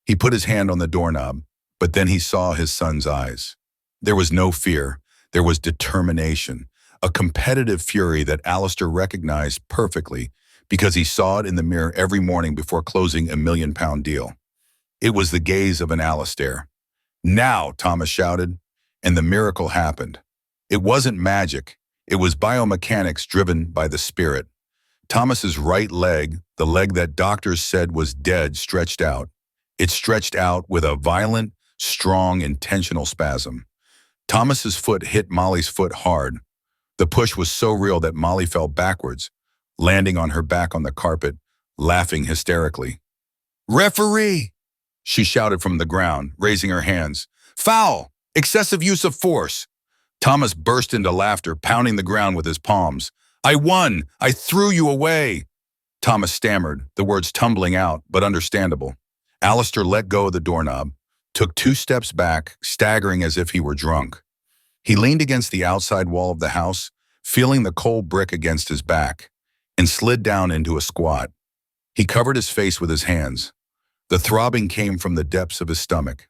Speaker 1: He put his hand on the doorknob, but then he saw his son's eyes. There was no fear. There was determination, a competitive fury that Alistair recognized perfectly because he saw it in the mirror every morning before closing a £1,000,000 deal. It was the gaze of an Alistair. "Now," Thomas shouted, and the miracle happened. It wasn't magic. It was biomechanics driven by the spirit. Thomas's right leg, the leg that doctors said was dead, stretched out. It stretched out with a violent, strong, intentional spasm. Thomas's foot hit Molly's foot hard. The push was so real that Molly fell backwards, landing on her back on the carpet, laughing hysterically. "Referee!" she shouted from the ground, raising her hands. "Foul! Excessive use of force!" Thomas burst into laughter, pounding the ground with his palms. "I won! I threw you away!" Thomas stammered, the words tumbling out, but understandable. Alistair let go of the doorknob, took 2 steps back, staggering as if he were drunk. He leaned against the outside wall of the house, feeling the cold brick against his back, and slid down into a squat. He covered his face with his hands. The throbbing came from the depths of his stomach,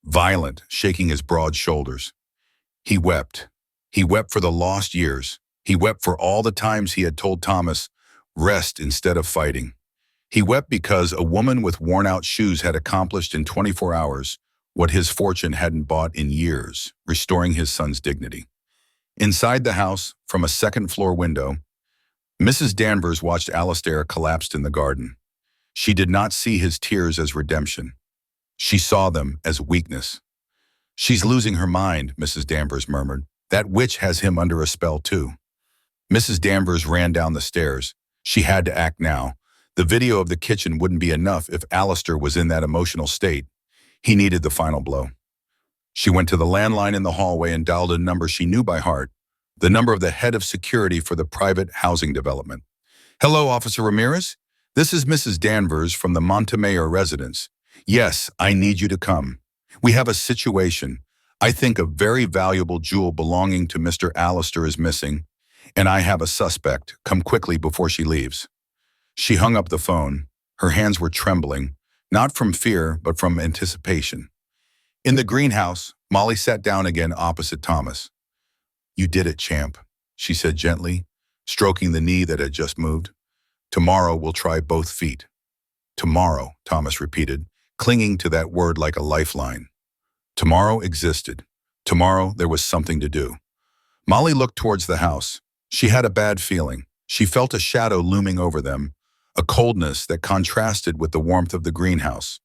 Speaker 1: violent, shaking his broad shoulders. He wept. He wept for the lost years. He wept for all the times he had told Thomas, "Rest instead of fighting." He wept because a woman with worn-out shoes had accomplished in 24 hours what his fortune hadn't bought in years, restoring his son's dignity. Inside the house, from a second-floor window, Mrs. Danvers watched Alistair collapsed in the garden. She did not see his tears as redemption. She saw them as weakness. "She's losing her mind," Mrs. Danvers murmured. "That witch has him under a spell too." Mrs. Danvers ran down the stairs. She had to act now. The video of the kitchen wouldn't be enough if Alistair was in that emotional state. He needed the final blow. She went to the landline in the hallway and dialed a number she knew by heart, the number of the head of security for the private housing development. "Hello, Officer Ramirez. This is Mrs. Danvers from the Montemayor residence. Yes, I need you to come. We have a situation. I think a very valuable jewel belonging to Mr. Alistair is missing, and I have a suspect. Come quickly before she leaves." She hung up the phone. Her hands were trembling, not from fear, but from anticipation. In the greenhouse, Molly sat down again opposite Thomas. "You did it, champ," she said gently, stroking the knee that had just moved. "Tomorrow we'll try both feet." Tomorrow, Thomas repeated, clinging to that word like a lifeline. Tomorrow existed. Tomorrow there was something to do. Molly looked towards the house. She had a bad feeling. She felt a shadow looming over them, a coldness that contrasted with the warmth of the greenhouse.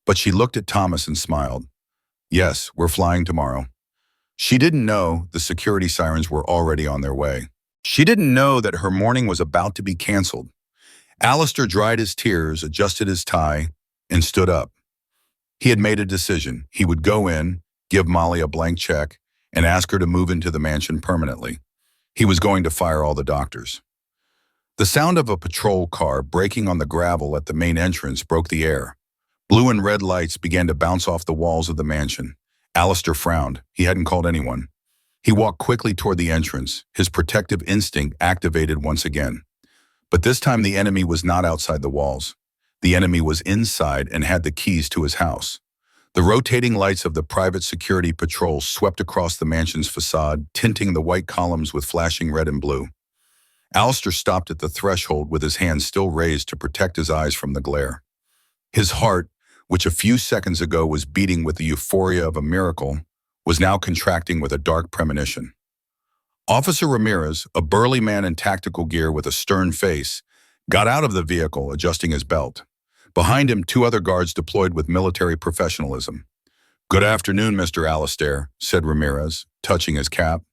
Speaker 1: But she looked at Thomas and smiled. "Yes, we're flying tomorrow." She didn't know the security sirens were already on their way. She didn't know that her morning was about to be canceled. Alistair dried his tears, adjusted his tie, and stood up. He had made a decision. He would go in, give Molly a blank check, and ask her to move into the mansion permanently. He was going to fire all the doctors. The sound of a patrol car braking on the gravel at the main entrance broke the air. Blue and red lights began to bounce off the walls of the mansion. Alistair frowned. He hadn't called anyone. He walked quickly toward the entrance, his protective instinct activated once again. But this time the enemy was not outside the walls. The enemy was inside and had the keys to his house. The rotating lights of the private security patrol swept across the mansion's facade, tinting the white columns with flashing red and blue. Alistair stopped at the threshold with his hands still raised to protect his eyes from the glare. His heart, which a few seconds ago was beating with the euphoria of a miracle, was now contracting with a dark premonition. Officer Ramirez, a burly man in tactical gear with a stern face, got out of the vehicle, adjusting his belt. Behind him, two other guards deployed with military professionalism. "Good afternoon, Mr. Alistair," said Ramirez, touching his cap.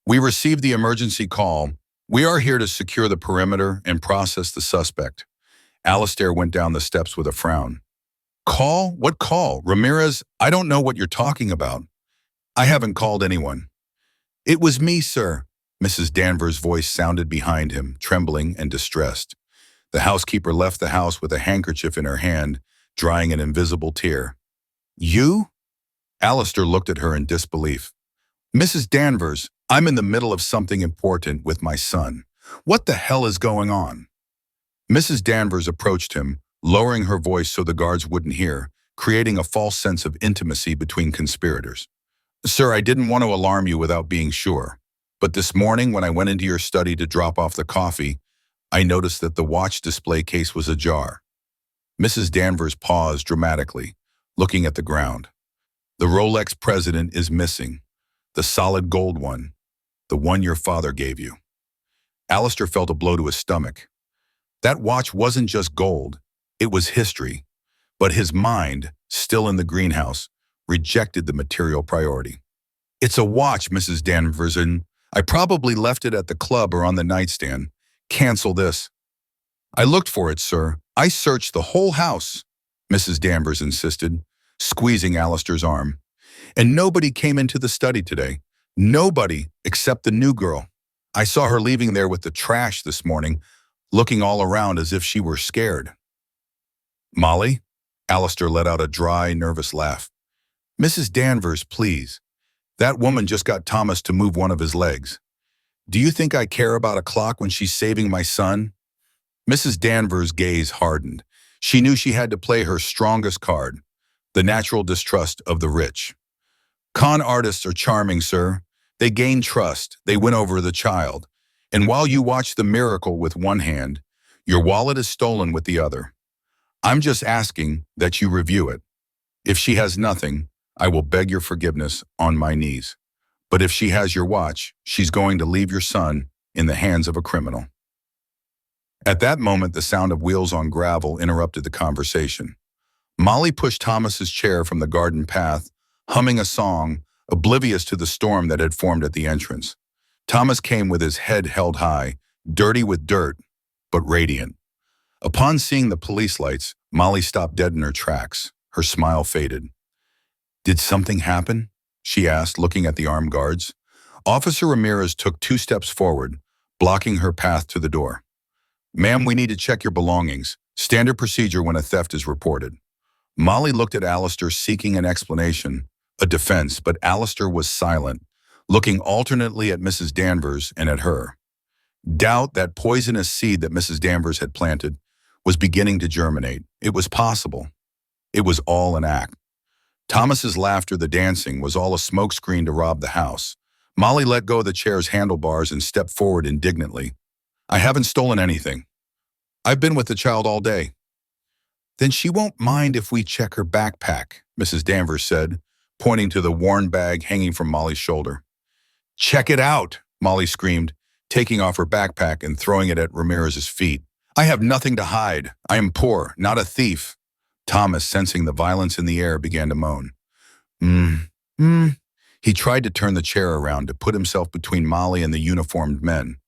Speaker 1: "We received the emergency call. We are here to secure the perimeter and process the suspect." Alistair went down the steps with a frown. "Call? What call? Ramirez, I don't know what you're talking about." "I haven't called anyone." "It was me, sir." Mrs. Danvers' voice sounded behind him, trembling and distressed. The housekeeper left the house with a handkerchief in her hand, drying an invisible tear. "You?" Alistair looked at her in disbelief. "Mrs. Danvers, I'm in the middle of something important with my son. What the hell is going on?" Mrs. Danvers approached him, lowering her voice so the guards wouldn't hear, creating a false sense of intimacy between conspirators. "Sir, I didn't want to alarm you without being sure. But this morning when I went into your study to drop off the coffee, I noticed that the watch display case was ajar." Mrs. Danvers paused dramatically, looking at the ground. "The Rolex president is missing. The solid gold one. The one your father gave you." Alistair felt a blow to his stomach. That watch wasn't just gold. It was history. But his mind, still in the greenhouse, rejected the material priority. "It's a watch, Mrs. Danvers, and I probably left it at the club or on the nightstand. Cancel this." "I looked for it, sir. I searched the whole house," Mrs. Danvers insisted, squeezing Alistair's arm. "And nobody came into the study today. Nobody except the new girl. I saw her leaving there with the trash this morning, looking all around as if she were scared." "Molly?" Alistair let out a dry, nervous laugh. "Mrs. Danvers, please. That woman just got Thomas to move one of his legs. Do you think I care about a clock when she's saving my son?" Mrs. Danvers' gaze hardened. She knew she had to play her strongest card, the natural distrust of the rich. "Con artists are charming, sir. They gain trust. They win over the child. And while you watch the miracle with one hand, your wallet is stolen with the other. I'm just asking that you review it. If she has nothing, I will beg your forgiveness on my knees. But if she has your watch, she's going to leave your son in the hands of a criminal." At that moment, the sound of wheels on gravel interrupted the conversation. Molly pushed Thomas's chair from the garden path, humming a song, oblivious to the storm that had formed at the entrance. Thomas came with his head held high, dirty with dirt, but radiant. Upon seeing the police lights, Molly stopped dead in her tracks. Her smile faded. "Did something happen?" she asked, looking at the armed guards. Officer Ramirez took 2 steps forward, blocking her path to the door. "Ma'am, we need to check your belongings. Standard procedure when a theft is reported." Molly looked at Alistair, seeking an explanation, a defense, but Alistair was silent, looking alternately at Mrs. Danvers and at her. Doubt, that poisonous seed that Mrs. Danvers had planted, was beginning to germinate. It was possible. It was all an act. Thomas's laughter, the dancing, was all a smokescreen to rob the house. Molly let go of the chair's handlebars and stepped forward indignantly. "I haven't stolen anything. I've been with the child all day." "Then she won't mind if we check her backpack," Mrs. Danvers said, pointing to the worn bag hanging from Molly's shoulder. "Check it out," Molly screamed, taking off her backpack and throwing it at Ramirez's feet. "I have nothing to hide. I am poor, not a thief." Thomas, sensing the violence in the air, began to moan. He tried to turn the chair around to put himself between Molly and the uniformed men.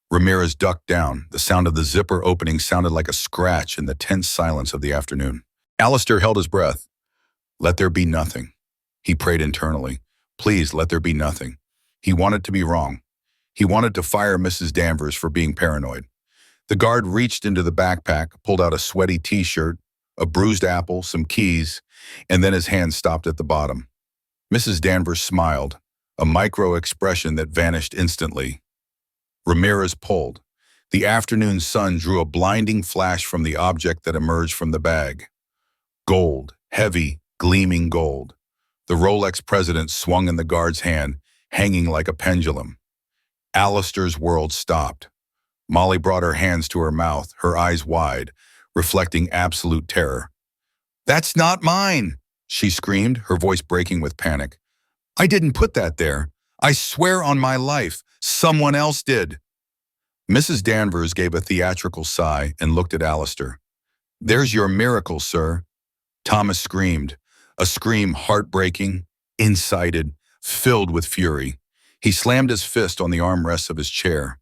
Speaker 1: Ramirez ducked down. The sound of the zipper opening sounded like a scratch in the tense silence of the afternoon. Alistair held his breath. "Let there be nothing." He prayed internally. Please, let there be nothing. He wanted to be wrong. He wanted to fire Mrs. Danvers for being paranoid. The guard reached into the backpack, pulled out a sweaty t-shirt, a bruised apple, some keys, and then his hand stopped at the bottom. Mrs. Danvers smiled, a micro-expression that vanished instantly. Ramirez pulled. The afternoon sun drew a blinding flash from the object that emerged from the bag. Gold, heavy, gleaming gold. The Rolex president swung in the guard's hand, hanging like a pendulum. Alistair's world stopped. Molly brought her hands to her mouth, her eyes wide, reflecting absolute terror. "That's not mine!" she screamed, her voice breaking with panic. "I didn't put that there. I swear on my life, someone else did." Mrs. Danvers gave a theatrical sigh and looked at Alistair. "There's your miracle, sir." Thomas screamed, a scream heartbreaking, incited, filled with fury. He slammed his fist on the armrests of his chair.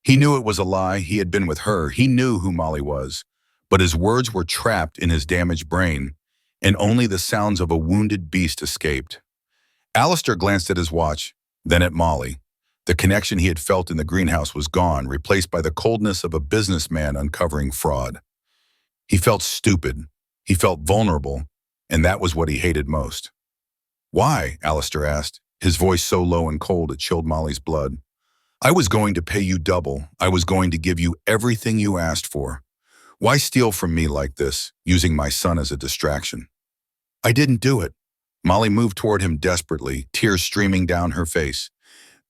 Speaker 1: He knew it was a lie. He had been with her. He knew who Molly was. But his words were trapped in his damaged brain, and only the sounds of a wounded beast escaped. Alistair glanced at his watch, then at Molly. The connection he had felt in the greenhouse was gone, replaced by the coldness of a businessman uncovering fraud. He felt stupid. He felt vulnerable, and that was what he hated most. "Why?" Alistair asked, his voice so low and cold it chilled Molly's blood. "I was going to pay you double. I was going to give you everything you asked for. Why steal from me like this, using my son as a distraction?" "I didn't do it." Molly moved toward him desperately, tears streaming down her face.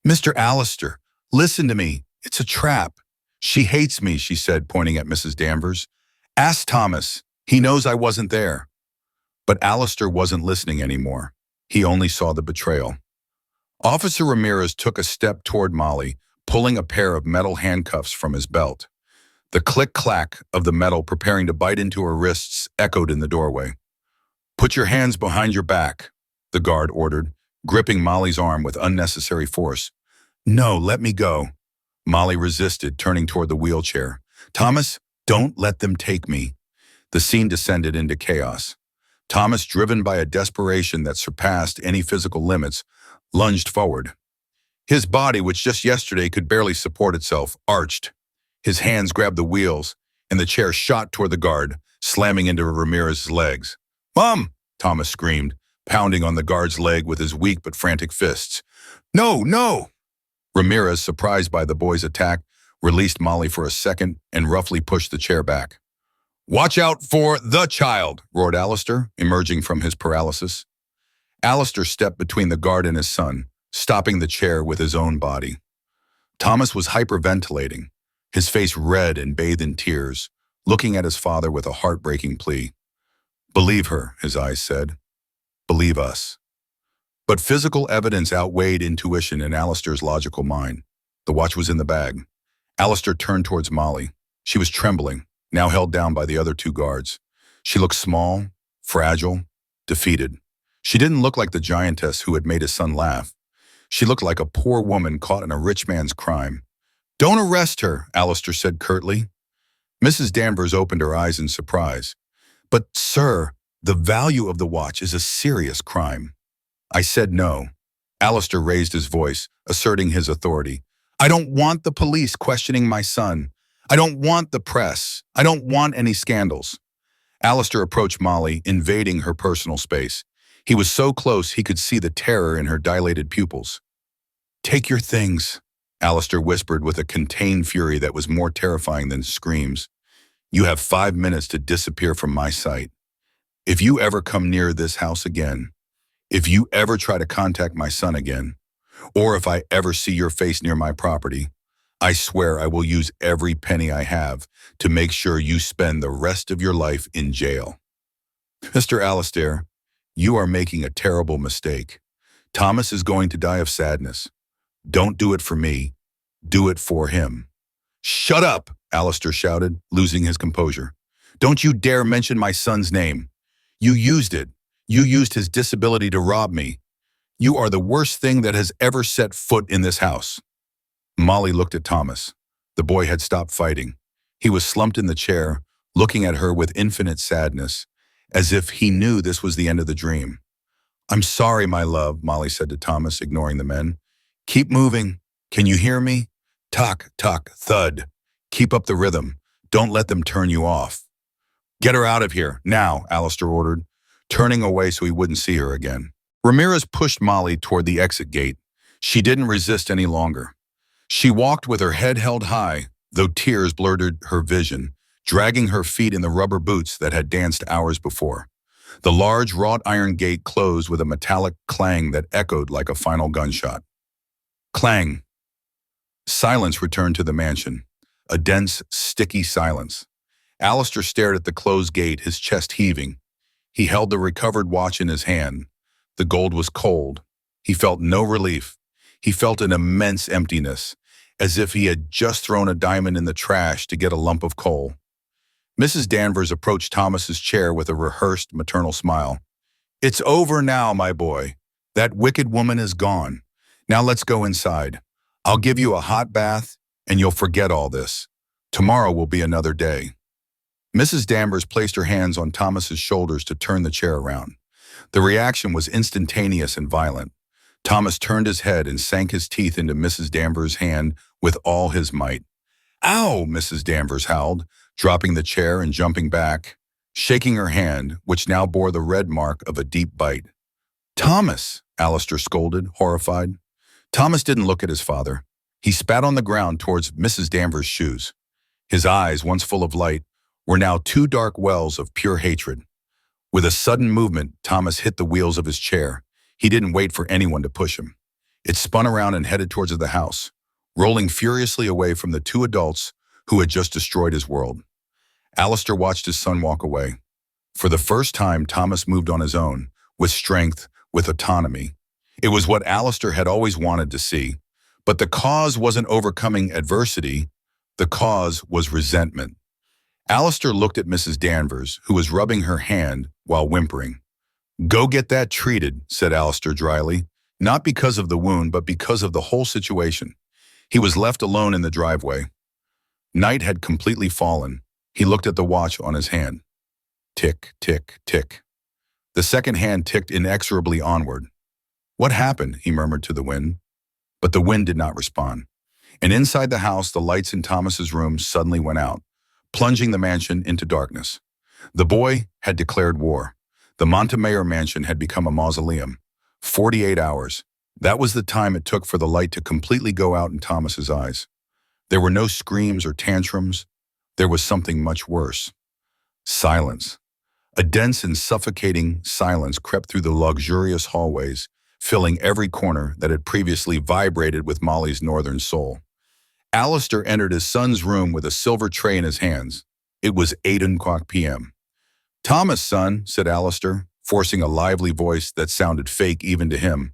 Speaker 1: "Mr. Alistair, listen to me. It's a trap." "She hates me," she said, pointing at Mrs. Danvers. "Ask Thomas. He knows I wasn't there." But Alistair wasn't listening anymore. He only saw the betrayal. Officer Ramirez took a step toward Molly, pulling a pair of metal handcuffs from his belt. The click-clack of the metal preparing to bite into her wrists echoed in the doorway. "Put your hands behind your back," the guard ordered, gripping Molly's arm with unnecessary force. "No, let me go." Molly resisted, turning toward the wheelchair. "Thomas, don't let them take me." The scene descended into chaos. Thomas, driven by a desperation that surpassed any physical limits, lunged forward. His body, which just yesterday could barely support itself, arched. His hands grabbed the wheels, and the chair shot toward the guard, slamming into Ramirez's legs. "Mom!" Thomas screamed, pounding on the guard's leg with his weak but frantic fists. "No, no!" Ramirez, surprised by the boy's attack, released Molly for a second and roughly pushed the chair back. "Watch out for the child!" roared Alistair, emerging from his paralysis. Alistair stepped between the guard and his son, stopping the chair with his own body. Thomas was hyperventilating, his face red and bathed in tears, looking at his father with a heartbreaking plea. "Believe her," his eyes said. "Believe us." But physical evidence outweighed intuition in Alistair's logical mind. The watch was in the bag. Alistair turned towards Molly. She was trembling, now held down by the other two guards. She looked small, fragile, defeated. She didn't look like the giantess who had made his son laugh. She looked like a poor woman caught in a rich man's crime. "Don't arrest her," Alistair said curtly. Mrs. Danvers opened her eyes in surprise. "But, sir, the value of the watch is a serious crime." I said no. Alistair raised his voice, asserting his authority. "I don't want the police questioning my son. I don't want the press. I don't want any scandals." Alistair approached Molly, invading her personal space. He was so close he could see the terror in her dilated pupils. "Take your things," Alistair whispered with a contained fury that was more terrifying than screams. "You have 5 minutes to disappear from my sight. If you ever come near this house again, if you ever try to contact my son again, or if I ever see your face near my property, I swear I will use every penny I have to make sure you spend the rest of your life in jail." "Mr. Alistair, you are making a terrible mistake. Thomas is going to die of sadness. Don't do it for me. Do it for him." "Shut up!" Alistair shouted, losing his composure. "Don't you dare mention my son's name. You used it. You used his disability to rob me. You are the worst thing that has ever set foot in this house." Molly looked at Thomas. The boy had stopped fighting. He was slumped in the chair, looking at her with infinite sadness, as if he knew this was the end of the dream. "I'm sorry, my love," Molly said to Thomas, ignoring the men. "Keep moving. Can you hear me? Tuck, tuck, thud. Keep up the rhythm. Don't let them turn you off." "Get her out of here, now," Alistair ordered, turning away so he wouldn't see her again. Ramirez pushed Molly toward the exit gate. She didn't resist any longer. She walked with her head held high, though tears blurred her vision, dragging her feet in the rubber boots that had danced hours before. The large wrought iron gate closed with a metallic clang that echoed like a final gunshot. Clang. Silence returned to the mansion, a dense, sticky silence. Alistair stared at the closed gate, his chest heaving. He held the recovered watch in his hand. The gold was cold. He felt no relief. He felt an immense emptiness, as if he had just thrown a diamond in the trash to get a lump of coal. Mrs. Danvers approached Thomas's chair with a rehearsed maternal smile. "It's over now, my boy. That wicked woman is gone. Now let's go inside. I'll give you a hot bath, and you'll forget all this. Tomorrow will be another day." Mrs. Danvers placed her hands on Thomas's shoulders to turn the chair around. The reaction was instantaneous and violent. Thomas turned his head and sank his teeth into Mrs. Danvers' hand with all his might. "Ow!" Mrs. Danvers howled, dropping the chair and jumping back, shaking her hand, which now bore the red mark of a deep bite. "Thomas!" Alistair scolded, horrified. Thomas didn't look at his father. He spat on the ground towards Mrs. Danvers' shoes. His eyes, once full of light, were now two dark wells of pure hatred. With a sudden movement, Thomas hit the wheels of his chair. He didn't wait for anyone to push him. It spun around and headed towards the house, rolling furiously away from the two adults who had just destroyed his world. Alistair watched his son walk away. For the first time, Thomas moved on his own, with strength, with autonomy. It was what Alistair had always wanted to see. But the cause wasn't overcoming adversity. The cause was resentment. Alistair looked at Mrs. Danvers, who was rubbing her hand while whimpering. "Go get that treated," said Alistair dryly, not because of the wound, but because of the whole situation. He was left alone in the driveway. Night had completely fallen. He looked at the watch on his hand. Tick, tick, tick. The second hand ticked inexorably onward. "What happened?" he murmured to the wind. But the wind did not respond. And inside the house, the lights in Thomas's room suddenly went out, plunging the mansion into darkness. The boy had declared war. The Montemayor mansion had become a mausoleum. 48 hours. That was the time it took for the light to completely go out in Thomas's eyes. There were no screams or tantrums. There was something much worse. Silence. A dense and suffocating silence crept through the luxurious hallways, filling every corner that had previously vibrated with Molly's northern soul. Alistair entered his son's room with a silver tray in his hands. It was 8:00 p.m. "Thomas, son," said Alistair, forcing a lively voice that sounded fake even to him.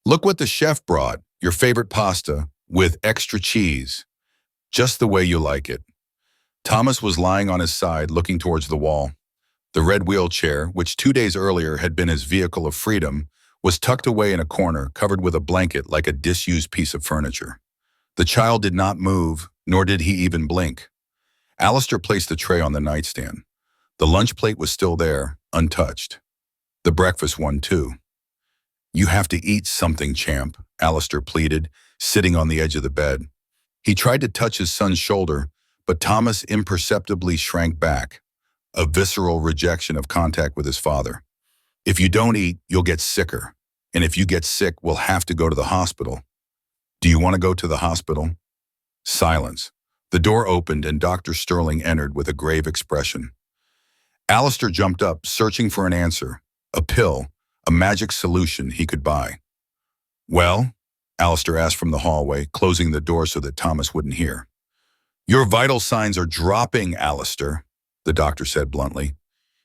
Speaker 1: "Look what the chef brought, your favorite pasta, with extra cheese. Just the way you like it." Thomas was lying on his side, looking towards the wall. The red wheelchair, which 2 days earlier had been his vehicle of freedom, was tucked away in a corner, covered with a blanket like a disused piece of furniture. The child did not move, nor did he even blink. Alistair placed the tray on the nightstand. The lunch plate was still there, untouched. The breakfast one, too. "You have to eat something, champ," Alistair pleaded, sitting on the edge of the bed. He tried to touch his son's shoulder, but Thomas imperceptibly shrank back, a visceral rejection of contact with his father. "If you don't eat, you'll get sicker. And if you get sick, we'll have to go to the hospital." "Do you want to go to the hospital?" Silence. The door opened and Dr. Sterling entered with a grave expression. Alistair jumped up, searching for an answer, a pill, a magic solution he could buy. "Well?" Alistair asked from the hallway, closing the door so that Thomas wouldn't hear. "Your vital signs are dropping, Alistair," the doctor said bluntly.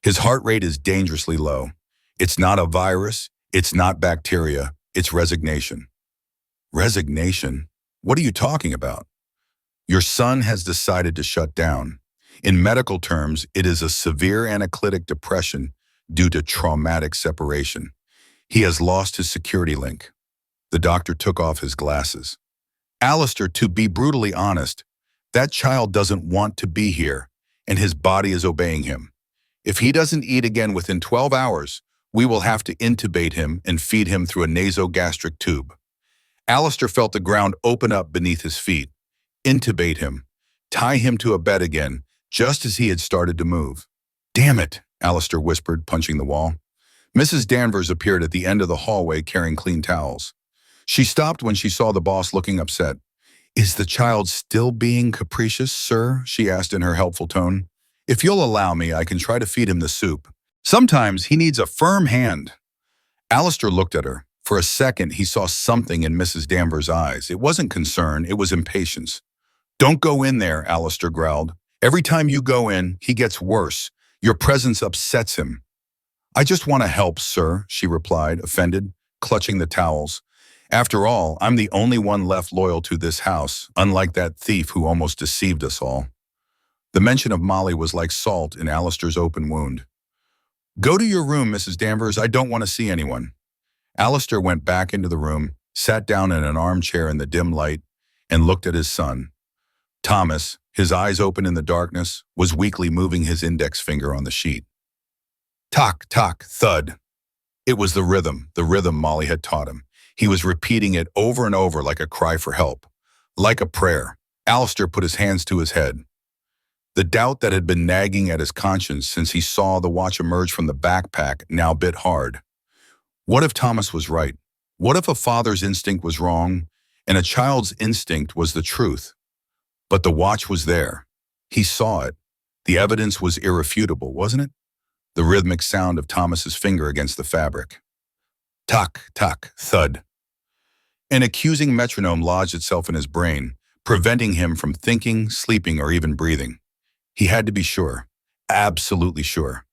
Speaker 1: "His heart rate is dangerously low. It's not a virus, it's not bacteria, it's resignation." "Resignation? What are you talking about?" "Your son has decided to shut down. In medical terms, it is a severe analytic depression due to traumatic separation. He has lost his security link." The doctor took off his glasses. "Alistair, to be brutally honest, that child doesn't want to be here, and his body is obeying him. If he doesn't eat again within 12 hours, we will have to intubate him and feed him through a nasogastric tube." Alistair felt the ground open up beneath his feet. Intubate him. Tie him to a bed again, just as he had started to move. "Damn it," Alistair whispered, punching the wall. Mrs. Danvers appeared at the end of the hallway carrying clean towels. She stopped when she saw the boss looking upset. "Is the child still being capricious, sir?" she asked in her helpful tone. "If you'll allow me, I can try to feed him the soup. Sometimes he needs a firm hand." Alistair looked at her. For a second, he saw something in Mrs. Danvers' eyes. It wasn't concern, it was impatience. "Don't go in there," Alistair growled. "Every time you go in, he gets worse. Your presence upsets him." "I just want to help, sir," she replied, offended, clutching the towels. "After all, I'm the only one left loyal to this house, unlike that thief who almost deceived us all." The mention of Molly was like salt in Alistair's open wound. "Go to your room, Mrs. Danvers. I don't want to see anyone." Alistair went back into the room, sat down in an armchair in the dim light, and looked at his son. Thomas, his eyes open in the darkness, was weakly moving his index finger on the sheet. Tock, tock, thud. It was the rhythm Molly had taught him. He was repeating it over and over like a cry for help, like a prayer. Alistair put his hands to his head. The doubt that had been nagging at his conscience since he saw the watch emerge from the backpack now bit hard. What if Thomas was right? What if a father's instinct was wrong, and a child's instinct was the truth? But the watch was there. He saw it. The evidence was irrefutable, wasn't it? The rhythmic sound of Thomas's finger against the fabric. Tock, tock, thud. An accusing metronome lodged itself in his brain, preventing him from thinking, sleeping, or even breathing. He had to be sure, absolutely sure.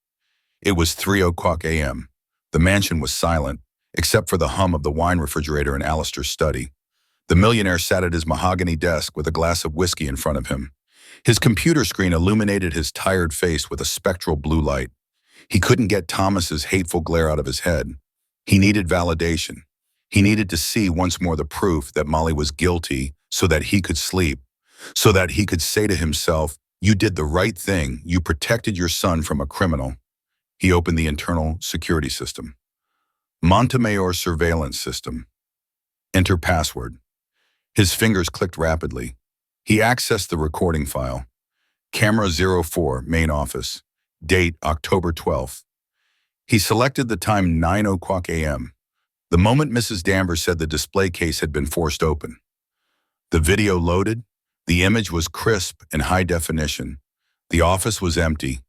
Speaker 1: It was 3:00 a.m. The mansion was silent, except for the hum of the wine refrigerator in Alistair's study. The millionaire sat at his mahogany desk with a glass of whiskey in front of him. His computer screen illuminated his tired face with a spectral blue light. He couldn't get Thomas's hateful glare out of his head. He needed validation. He needed to see once more the proof that Molly was guilty so that he could sleep, so that he could say to himself, "You did the right thing. You protected your son from a criminal." He opened the internal security system. Montemayor surveillance system. Enter password. His fingers clicked rapidly. He accessed the recording file. Camera 04, main office. Date October 12th. He selected the time 9:00 a.m. The moment Mrs. Danvers said the display case had been forced open. The video loaded. The image was crisp and high definition. The office was empty.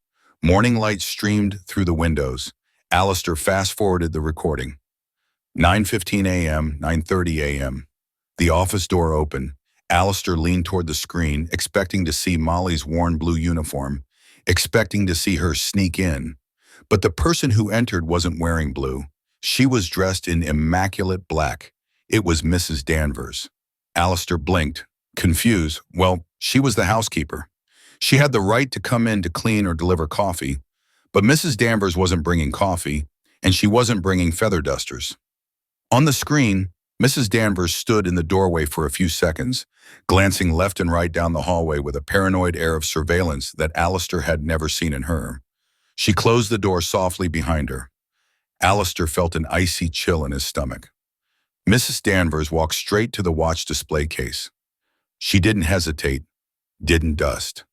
Speaker 1: Morning light streamed through the windows. Alistair fast-forwarded the recording. 9:15 a.m., 9:30 a.m. The office door opened. Alistair leaned toward the screen, expecting to see Molly's worn blue uniform, expecting to see her sneak in. But the person who entered wasn't wearing blue. She was dressed in immaculate black. It was Mrs. Danvers. Alistair blinked, confused. Well, she was the housekeeper. She had the right to come in to clean or deliver coffee, but Mrs. Danvers wasn't bringing coffee, and she wasn't bringing feather dusters. On the screen, Mrs. Danvers stood in the doorway for a few seconds, glancing left and right down the hallway with a paranoid air of surveillance that Alistair had never seen in her. She closed the door softly behind her. Alistair felt an icy chill in his stomach. Mrs. Danvers walked straight to the watch display case. She didn't hesitate, didn't dust.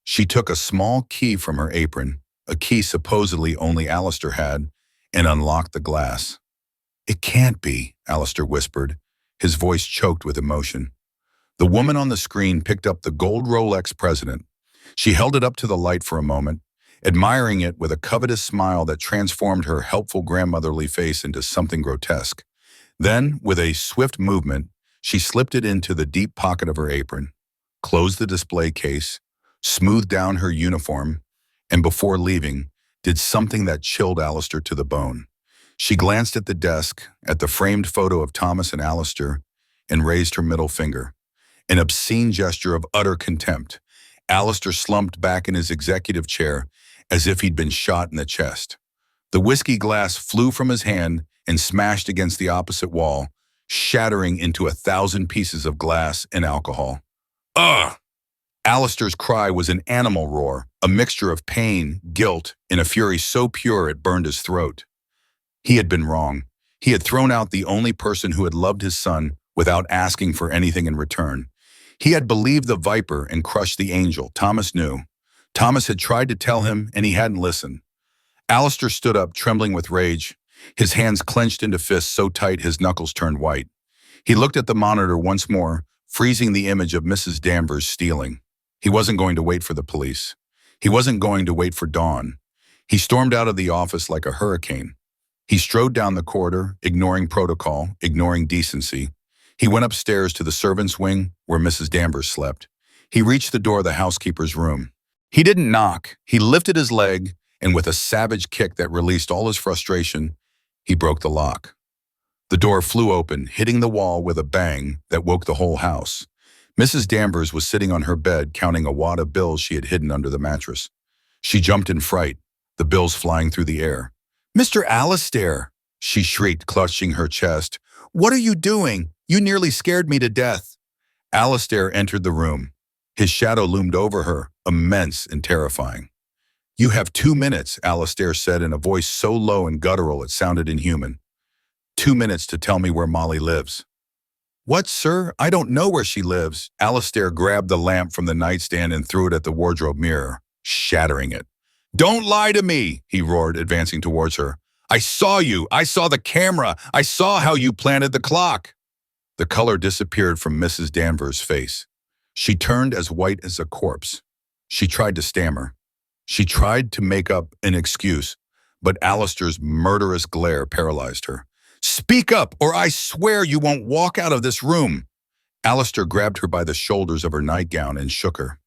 Speaker 1: She took a small key from her apron, a key supposedly only Alistair had, and unlocked the glass. "It can't be," Alistair whispered, his voice choked with emotion. The woman on the screen picked up the gold Rolex President. She held it up to the light for a moment, admiring it with a covetous smile that transformed her helpful grandmotherly face into something grotesque. Then, with a swift movement, she slipped it into the deep pocket of her apron, closed the display case, smoothed down her uniform, and before leaving, did something that chilled Alistair to the bone. She glanced at the desk, at the framed photo of Thomas and Alistair, and raised her middle finger. An obscene gesture of utter contempt. Alistair slumped back in his executive chair as if he'd been shot in the chest. The whiskey glass flew from his hand and smashed against the opposite wall, shattering into 1,000 pieces of glass and alcohol. Ugh! Alistair's cry was an animal roar, a mixture of pain, guilt, and a fury so pure it burned his throat. He had been wrong. He had thrown out the only person who had loved his son without asking for anything in return. He had believed the viper and crushed the angel. Thomas knew. Thomas had tried to tell him, and he hadn't listened. Alistair stood up, trembling with rage, his hands clenched into fists so tight his knuckles turned white. He looked at the monitor once more, freezing the image of Mrs. Danvers stealing. He wasn't going to wait for the police. He wasn't going to wait for dawn. He stormed out of the office like a hurricane. He strode down the corridor, ignoring protocol, ignoring decency. He went upstairs to the servants' wing where Mrs. Danvers slept. He reached the door of the housekeeper's room. He didn't knock. He lifted his leg, and with a savage kick that released all his frustration, he broke the lock. The door flew open, hitting the wall with a bang that woke the whole house. Mrs. Danvers was sitting on her bed counting a wad of bills she had hidden under the mattress. She jumped in fright, the bills flying through the air. "Mr. Alistair," she shrieked, clutching her chest. "What are you doing? You nearly scared me to death." Alistair entered the room. His shadow loomed over her, immense and terrifying. "You have 2 minutes," Alistair said in a voice so low and guttural it sounded inhuman. 2 minutes to tell me where Molly lives." "What, sir? I don't know where she lives." Alistair grabbed the lamp from the nightstand and threw it at the wardrobe mirror, shattering it. "Don't lie to me," he roared, advancing towards her. "I saw you. I saw the camera. I saw how you planted the clock." The color disappeared from Mrs. Danvers' face. She turned as white as a corpse. She tried to stammer. She tried to make up an excuse, but Alistair's murderous glare paralyzed her. "Speak up, or I swear you won't walk out of this room." Alistair grabbed her by the shoulders of her nightgown and shook her.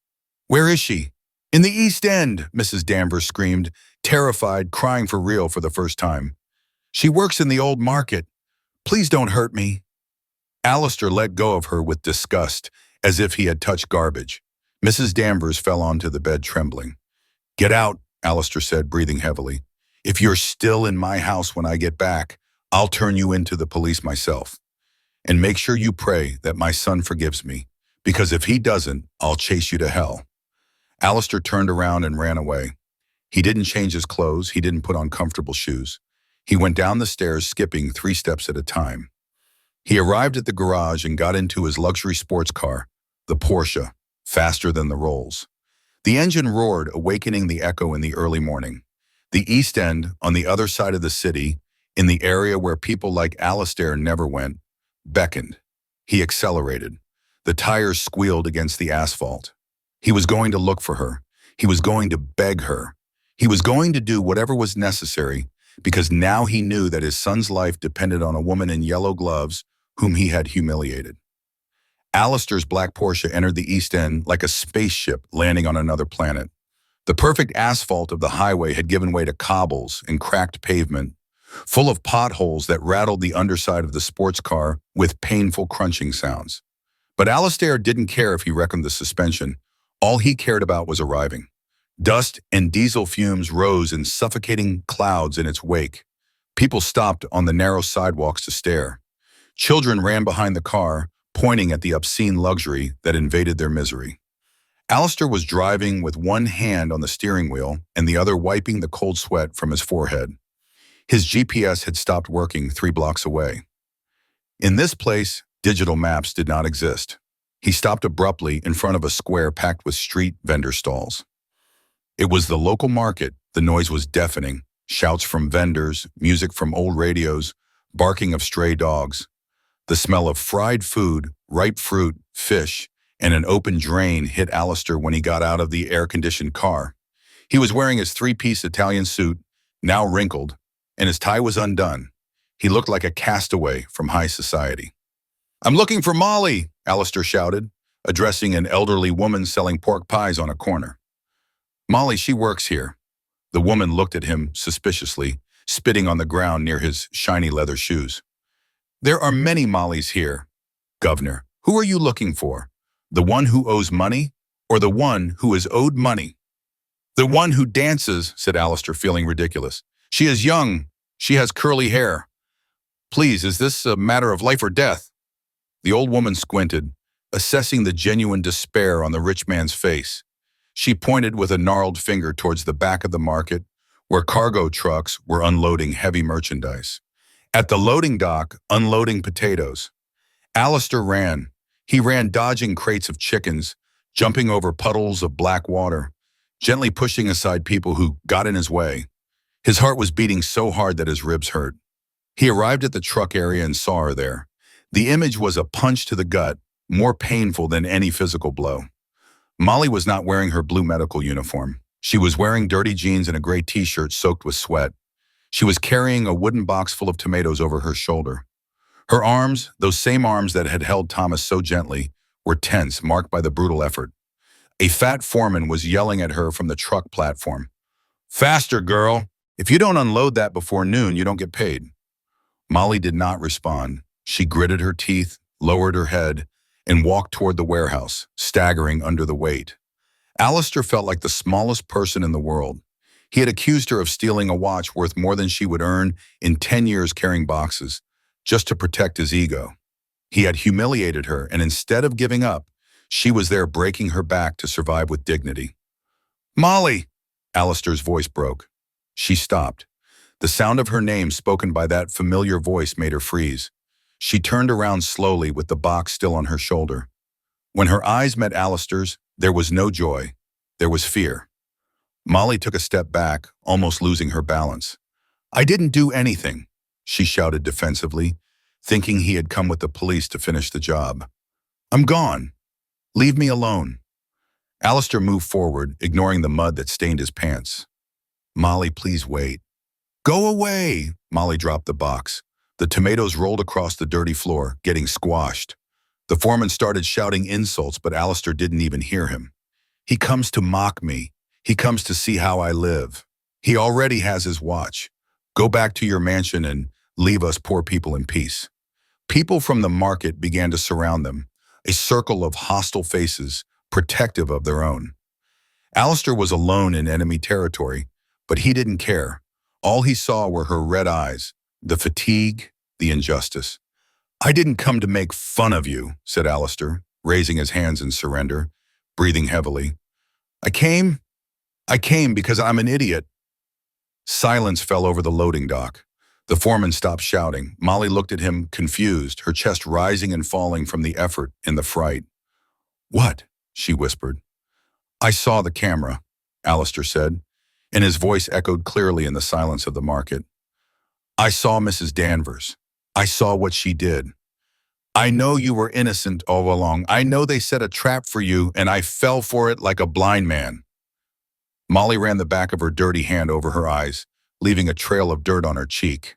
Speaker 1: "Where is she?" "In the East End," Mrs. Danvers screamed, terrified, crying for real for the first time. "She works in the old market. Please don't hurt me." Alistair let go of her with disgust, as if he had touched garbage. Mrs. Danvers fell onto the bed, trembling. "Get out," Alistair said, breathing heavily. "If you're still in my house when I get back, I'll turn you into the police myself. And make sure you pray that my son forgives me, because if he doesn't, I'll chase you to hell." Alistair turned around and ran away. He didn't change his clothes. He didn't put on comfortable shoes. He went down the stairs, skipping 3 steps at a time. He arrived at the garage and got into his luxury sports car, the Porsche, faster than the Rolls. The engine roared, awakening the echo in the early morning. The East End, on the other side of the city, in the area where people like Alistair never went, beckoned. He accelerated. The tires squealed against the asphalt. He was going to look for her. He was going to beg her. He was going to do whatever was necessary, because now he knew that his son's life depended on a woman in yellow gloves whom he had humiliated. Alistair's black Porsche entered the East End like a spaceship landing on another planet. The perfect asphalt of the highway had given way to cobbles and cracked pavement, full of potholes that rattled the underside of the sports car with painful crunching sounds. But Alistair didn't care if he reckoned the suspension. All he cared about was arriving. Dust and diesel fumes rose in suffocating clouds in its wake. People stopped on the narrow sidewalks to stare. Children ran behind the car, pointing at the obscene luxury that invaded their misery. Alistair was driving with one hand on the steering wheel and the other wiping the cold sweat from his forehead. His GPS had stopped working 3 blocks away. In this place, digital maps did not exist. He stopped abruptly in front of a square packed with street vendor stalls. It was the local market. The noise was deafening. Shouts from vendors, music from old radios, barking of stray dogs. The smell of fried food, ripe fruit, fish, and an open drain hit Alistair when he got out of the air-conditioned car. He was wearing his 3-piece Italian suit, now wrinkled, and his tie was undone. He looked like a castaway from high society. "I'm looking for Molly," Alistair shouted, addressing an elderly woman selling pork pies on a corner. "Molly, she works here." The woman looked at him suspiciously, spitting on the ground near his shiny leather shoes. "There are many Mollys here. Governor, who are you looking for? The one who owes money, or the one who is owed money?" "The one who dances," said Alistair, feeling ridiculous. "She is young. She has curly hair. Please, is this a matter of life or death?" The old woman squinted, assessing the genuine despair on the rich man's face. She pointed with a gnarled finger towards the back of the market, where cargo trucks were unloading heavy merchandise. At the loading dock, unloading potatoes. Alistair ran. He ran dodging crates of chickens, jumping over puddles of black water, gently pushing aside people who got in his way. His heart was beating so hard that his ribs hurt. He arrived at the truck area and saw her there. The image was a punch to the gut, more painful than any physical blow. Molly was not wearing her blue medical uniform. She was wearing dirty jeans and a gray t-shirt soaked with sweat. She was carrying a wooden box full of tomatoes over her shoulder. Her arms, those same arms that had held Thomas so gently, were tense, marked by the brutal effort. A fat foreman was yelling at her from the truck platform. "Faster, girl! If you don't unload that before noon, you don't get paid." Molly did not respond. She gritted her teeth, lowered her head, and walked toward the warehouse, staggering under the weight. Alistair felt like the smallest person in the world. He had accused her of stealing a watch worth more than she would earn in 10 years carrying boxes, just to protect his ego. He had humiliated her, and instead of giving up, she was there breaking her back to survive with dignity. "Molly!" Alistair's voice broke. She stopped. The sound of her name spoken by that familiar voice made her freeze. She turned around slowly with the box still on her shoulder. When her eyes met Alistair's, there was no joy. There was fear. Molly took a step back, almost losing her balance. "I didn't do anything," she shouted defensively, thinking he had come with the police to finish the job. "I'm gone. Leave me alone." Alistair moved forward, ignoring the mud that stained his pants. "Molly, please wait." "Go away!" Molly dropped the box. The tomatoes rolled across the dirty floor, getting squashed. The foreman started shouting insults, but Alistair didn't even hear him. "He comes to mock me. He comes to see how I live. He already has his watch. Go back to your mansion and leave us poor people in peace." People from the market began to surround them, a circle of hostile faces, protective of their own. Alistair was alone in enemy territory, but he didn't care. All he saw were her red eyes, the fatigue, the injustice. "I didn't come to make fun of you," said Alistair, raising his hands in surrender, breathing heavily. I came because I'm an idiot." Silence fell over the loading dock. The foreman stopped shouting. Molly looked at him, confused, her chest rising and falling from the effort and the fright. "What?" she whispered. "I saw the camera," Alistair said, and his voice echoed clearly in the silence of the market. "I saw Mrs. Danvers. I saw what she did. I know you were innocent all along. I know they set a trap for you, and I fell for it like a blind man." Molly ran the back of her dirty hand over her eyes, leaving a trail of dirt on her cheek.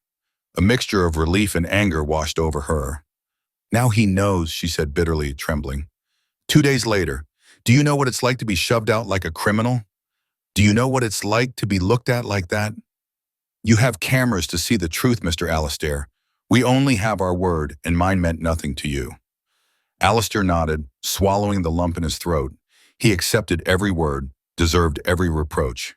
Speaker 1: A mixture of relief and anger washed over her. "Now he knows," she said bitterly, trembling. 2 days later, "Do you know what it's like to be shoved out like a criminal? Do you know what it's like to be looked at like that? You have cameras to see the truth, Mr. Alistair. We only have our word, and mine meant nothing to you." Alistair nodded, swallowing the lump in his throat. He accepted every word, deserved every reproach.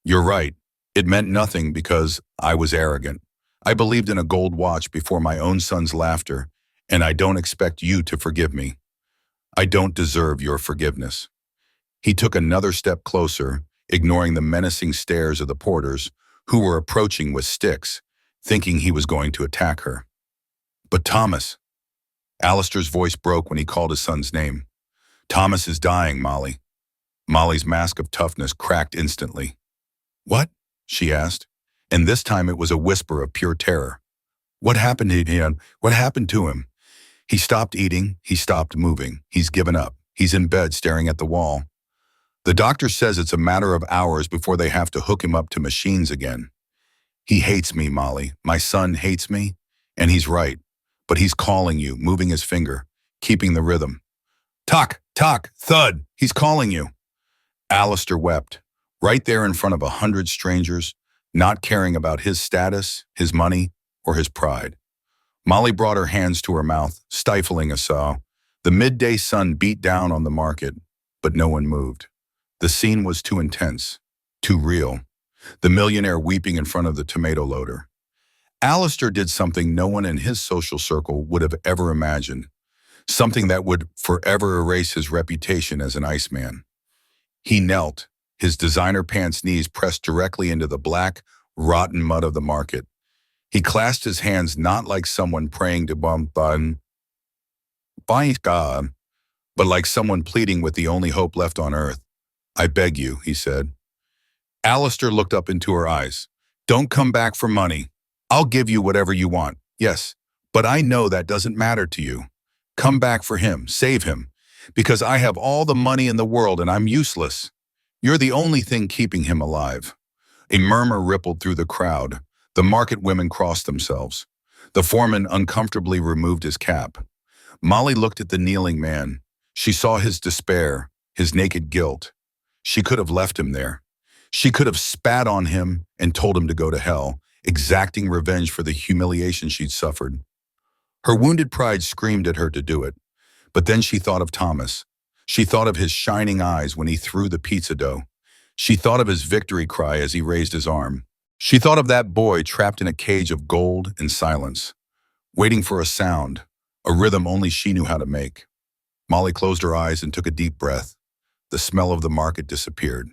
Speaker 1: You're right. It meant nothing because I was arrogant. I believed in a gold watch before my own son's laughter, and I don't expect you to forgive me. I don't deserve your forgiveness. He took another step closer, ignoring the menacing stares of the porters, who were approaching with sticks, thinking he was going to attack her. But Thomas, Alistair's voice broke when he called his son's name. Thomas is dying, Molly. Molly's mask of toughness cracked instantly. What? She asked, and this time it was a whisper of pure terror. What happened to him? What happened to him? He stopped eating, he stopped moving, he's given up. He's in bed staring at the wall. The doctor says it's a matter of hours before they have to hook him up to machines again. He hates me, Molly. My son hates me, and he's right. But he's calling you, moving his finger, keeping the rhythm. Tock, tock, thud, he's calling you. Alistair wept, right there in front of 100 strangers, not caring about his status, his money, or his pride. Molly brought her hands to her mouth, stifling a sob. The midday sun beat down on the market, but no one moved. The scene was too intense, too real. The millionaire weeping in front of the tomato loader. Alistair did something no one in his social circle would have ever imagined, something that would forever erase his reputation as an Iceman. He knelt, his designer pants knees pressed directly into the black, rotten mud of the market. He clasped his hands not like someone praying to by God, but like someone pleading with the only hope left on earth. I beg you, he said. Alistair looked up into her eyes. Don't come back for money. I'll give you whatever you want, yes, but I know that doesn't matter to you. Come back for him, save him, because I have all the money in the world and I'm useless. You're the only thing keeping him alive. A murmur rippled through the crowd. The market women crossed themselves. The foreman uncomfortably removed his cap. Molly looked at the kneeling man. She saw his despair, his naked guilt. She could have left him there. She could have spat on him and told him to go to hell, exacting revenge for the humiliation she'd suffered. Her wounded pride screamed at her to do it. But then she thought of Thomas. She thought of his shining eyes when he threw the pizza dough. She thought of his victory cry as he raised his arm. She thought of that boy trapped in a cage of gold and silence, waiting for a sound, a rhythm only she knew how to make. Molly closed her eyes and took a deep breath. The smell of the market disappeared.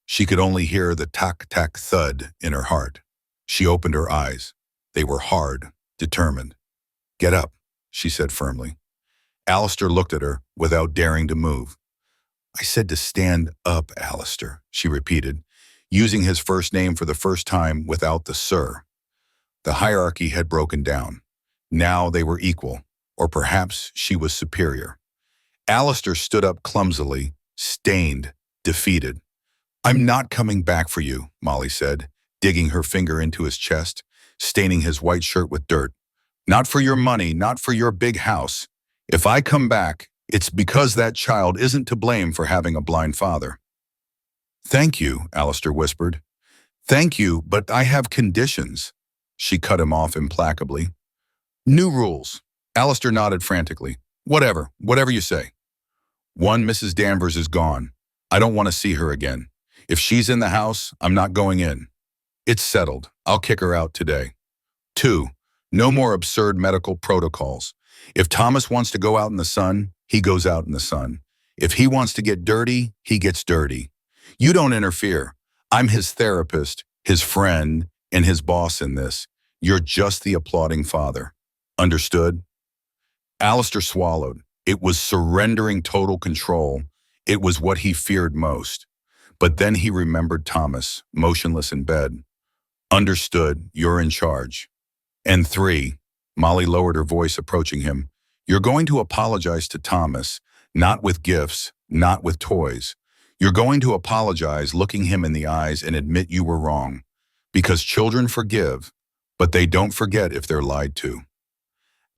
Speaker 1: She could only hear the tack-tack thud in her heart. She opened her eyes. They were hard, determined. Get up, she said firmly. Alistair looked at her without daring to move. I said to stand up, Alistair, she repeated, using his first name for the first time without the sir. The hierarchy had broken down. Now they were equal, or perhaps she was superior. Alistair stood up clumsily, stained, defeated. I'm not coming back for you, Molly said, digging her finger into his chest, staining his white shirt with dirt. Not for your money, not for your big house. If I come back, it's because that child isn't to blame for having a blind father. Thank you, Alistair whispered. Thank you, but I have conditions. She cut him off implacably. New rules. Alistair nodded frantically. Whatever you say. One, Mrs. Danvers is gone. I don't want to see her again. If she's in the house, I'm not going in. It's settled. I'll kick her out today. 2, no more absurd medical protocols. If Thomas wants to go out in the sun, he goes out in the sun. If he wants to get dirty, he gets dirty. You don't interfere. I'm his therapist, his friend, and his boss in this. You're just the applauding father. Understood? Alistair swallowed. It was surrendering total control. It was what he feared most. But then he remembered Thomas, motionless in bed. Understood, you're in charge. And 3, Molly lowered her voice, approaching him. You're going to apologize to Thomas, not with gifts, not with toys. You're going to apologize, looking him in the eyes, and admit you were wrong. Because children forgive, but they don't forget if they're lied to.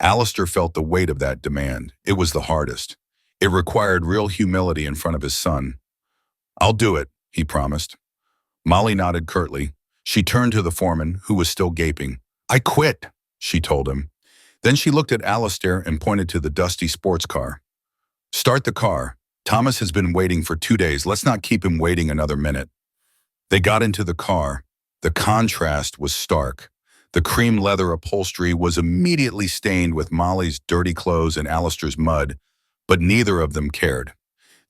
Speaker 1: Alistair felt the weight of that demand. It was the hardest. It required real humility in front of his son. I'll do it, he promised. Molly nodded curtly. She turned to the foreman, who was still gaping. I quit, she told him. Then she looked at Alistair and pointed to the dusty sports car. Start the car. Thomas has been waiting for 2 days. Let's not keep him waiting another minute. They got into the car. The contrast was stark. The cream leather upholstery was immediately stained with Molly's dirty clothes and Alistair's mud, but neither of them cared.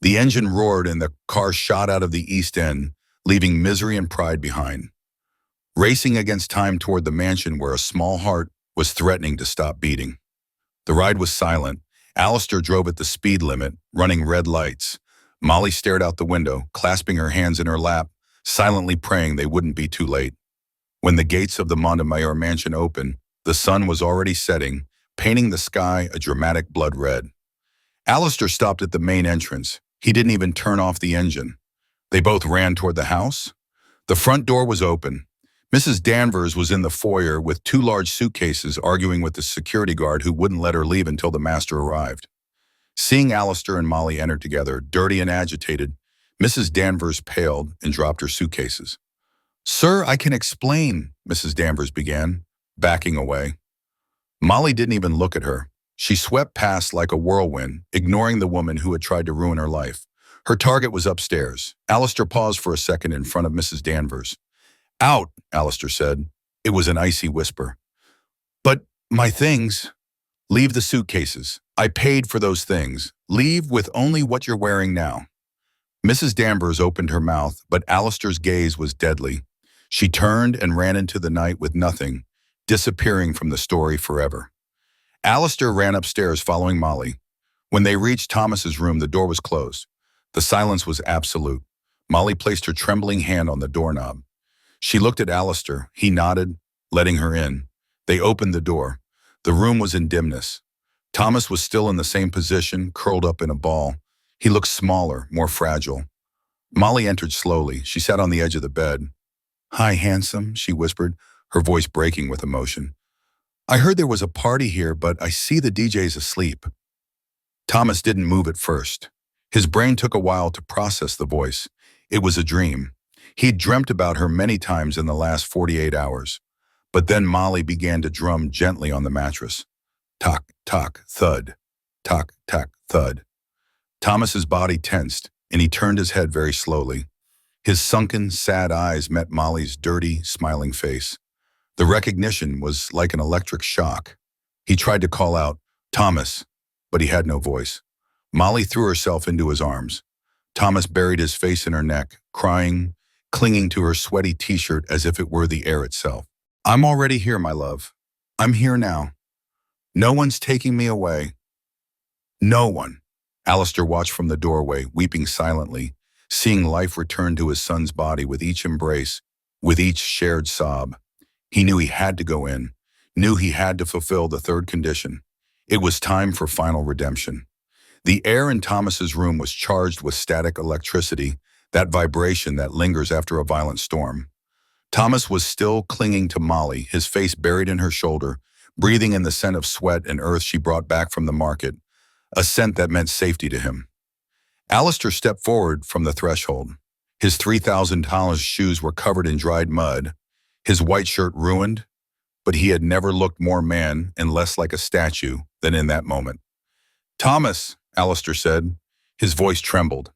Speaker 1: The engine roared and the car shot out of the East End, leaving misery and pride behind. Racing against time toward the mansion where a small heart was threatening to stop beating. The ride was silent. Alistair drove at the speed limit, running red lights. Molly stared out the window, clasping her hands in her lap, silently praying they wouldn't be too late. When the gates of the Montemayor mansion opened, the sun was already setting, painting the sky a dramatic blood red. Alistair stopped at the main entrance. He didn't even turn off the engine. They both ran toward the house. The front door was open. Mrs. Danvers was in the foyer with 2 large suitcases arguing with the security guard who wouldn't let her leave until the master arrived. Seeing Alistair and Molly enter together, dirty and agitated, Mrs. Danvers paled and dropped her suitcases. "Sir, I can explain," Mrs. Danvers began, backing away. Molly didn't even look at her. She swept past like a whirlwind, ignoring the woman who had tried to ruin her life. Her target was upstairs. Alistair paused for a second in front of Mrs. Danvers. "Out," Alistair said. It was an icy whisper. "But my things." "Leave the suitcases. I paid for those things. Leave with only what you're wearing now." Mrs. Danvers opened her mouth, but Alistair's gaze was deadly. She turned and ran into the night with nothing, disappearing from the story forever. Alistair ran upstairs following Molly. When they reached Thomas's room, the door was closed. The silence was absolute. Molly placed her trembling hand on the doorknob. She looked at Alistair. He nodded, letting her in. They opened the door. The room was in dimness. Thomas was still in the same position, curled up in a ball. He looked smaller, more fragile. Molly entered slowly. She sat on the edge of the bed. "Hi, handsome," she whispered, her voice breaking with emotion. "I heard there was a party here, but I see the DJ's asleep." Thomas didn't move at first. His brain took a while to process the voice. It was a dream. He'd dreamt about her many times in the last 48 hours. But then Molly began to drum gently on the mattress. Tock, tock, thud. Tock, tock, thud. Thomas's body tensed, and he turned his head very slowly. His sunken, sad eyes met Molly's dirty, smiling face. The recognition was like an electric shock. He tried to call out, "Thomas," but he had no voice. Molly threw herself into his arms. Thomas buried his face in her neck, crying, clinging to her sweaty t-shirt as if it were the air itself. "I'm already here, my love. I'm here now. No one's taking me away. No one." Alistair watched from the doorway, weeping silently, seeing life return to his son's body with each embrace, with each shared sob. He knew he had to go in, knew he had to fulfill the third condition. It was time for final redemption. The air in Thomas's room was charged with static electricity, that vibration that lingers after a violent storm. Thomas was still clinging to Molly, his face buried in her shoulder, breathing in the scent of sweat and earth she brought back from the market, a scent that meant safety to him. Alistair stepped forward from the threshold. His $3,000 shoes were covered in dried mud, his white shirt ruined, but he had never looked more man and less like a statue than in that moment. "Thomas," Alistair said. His voice trembled.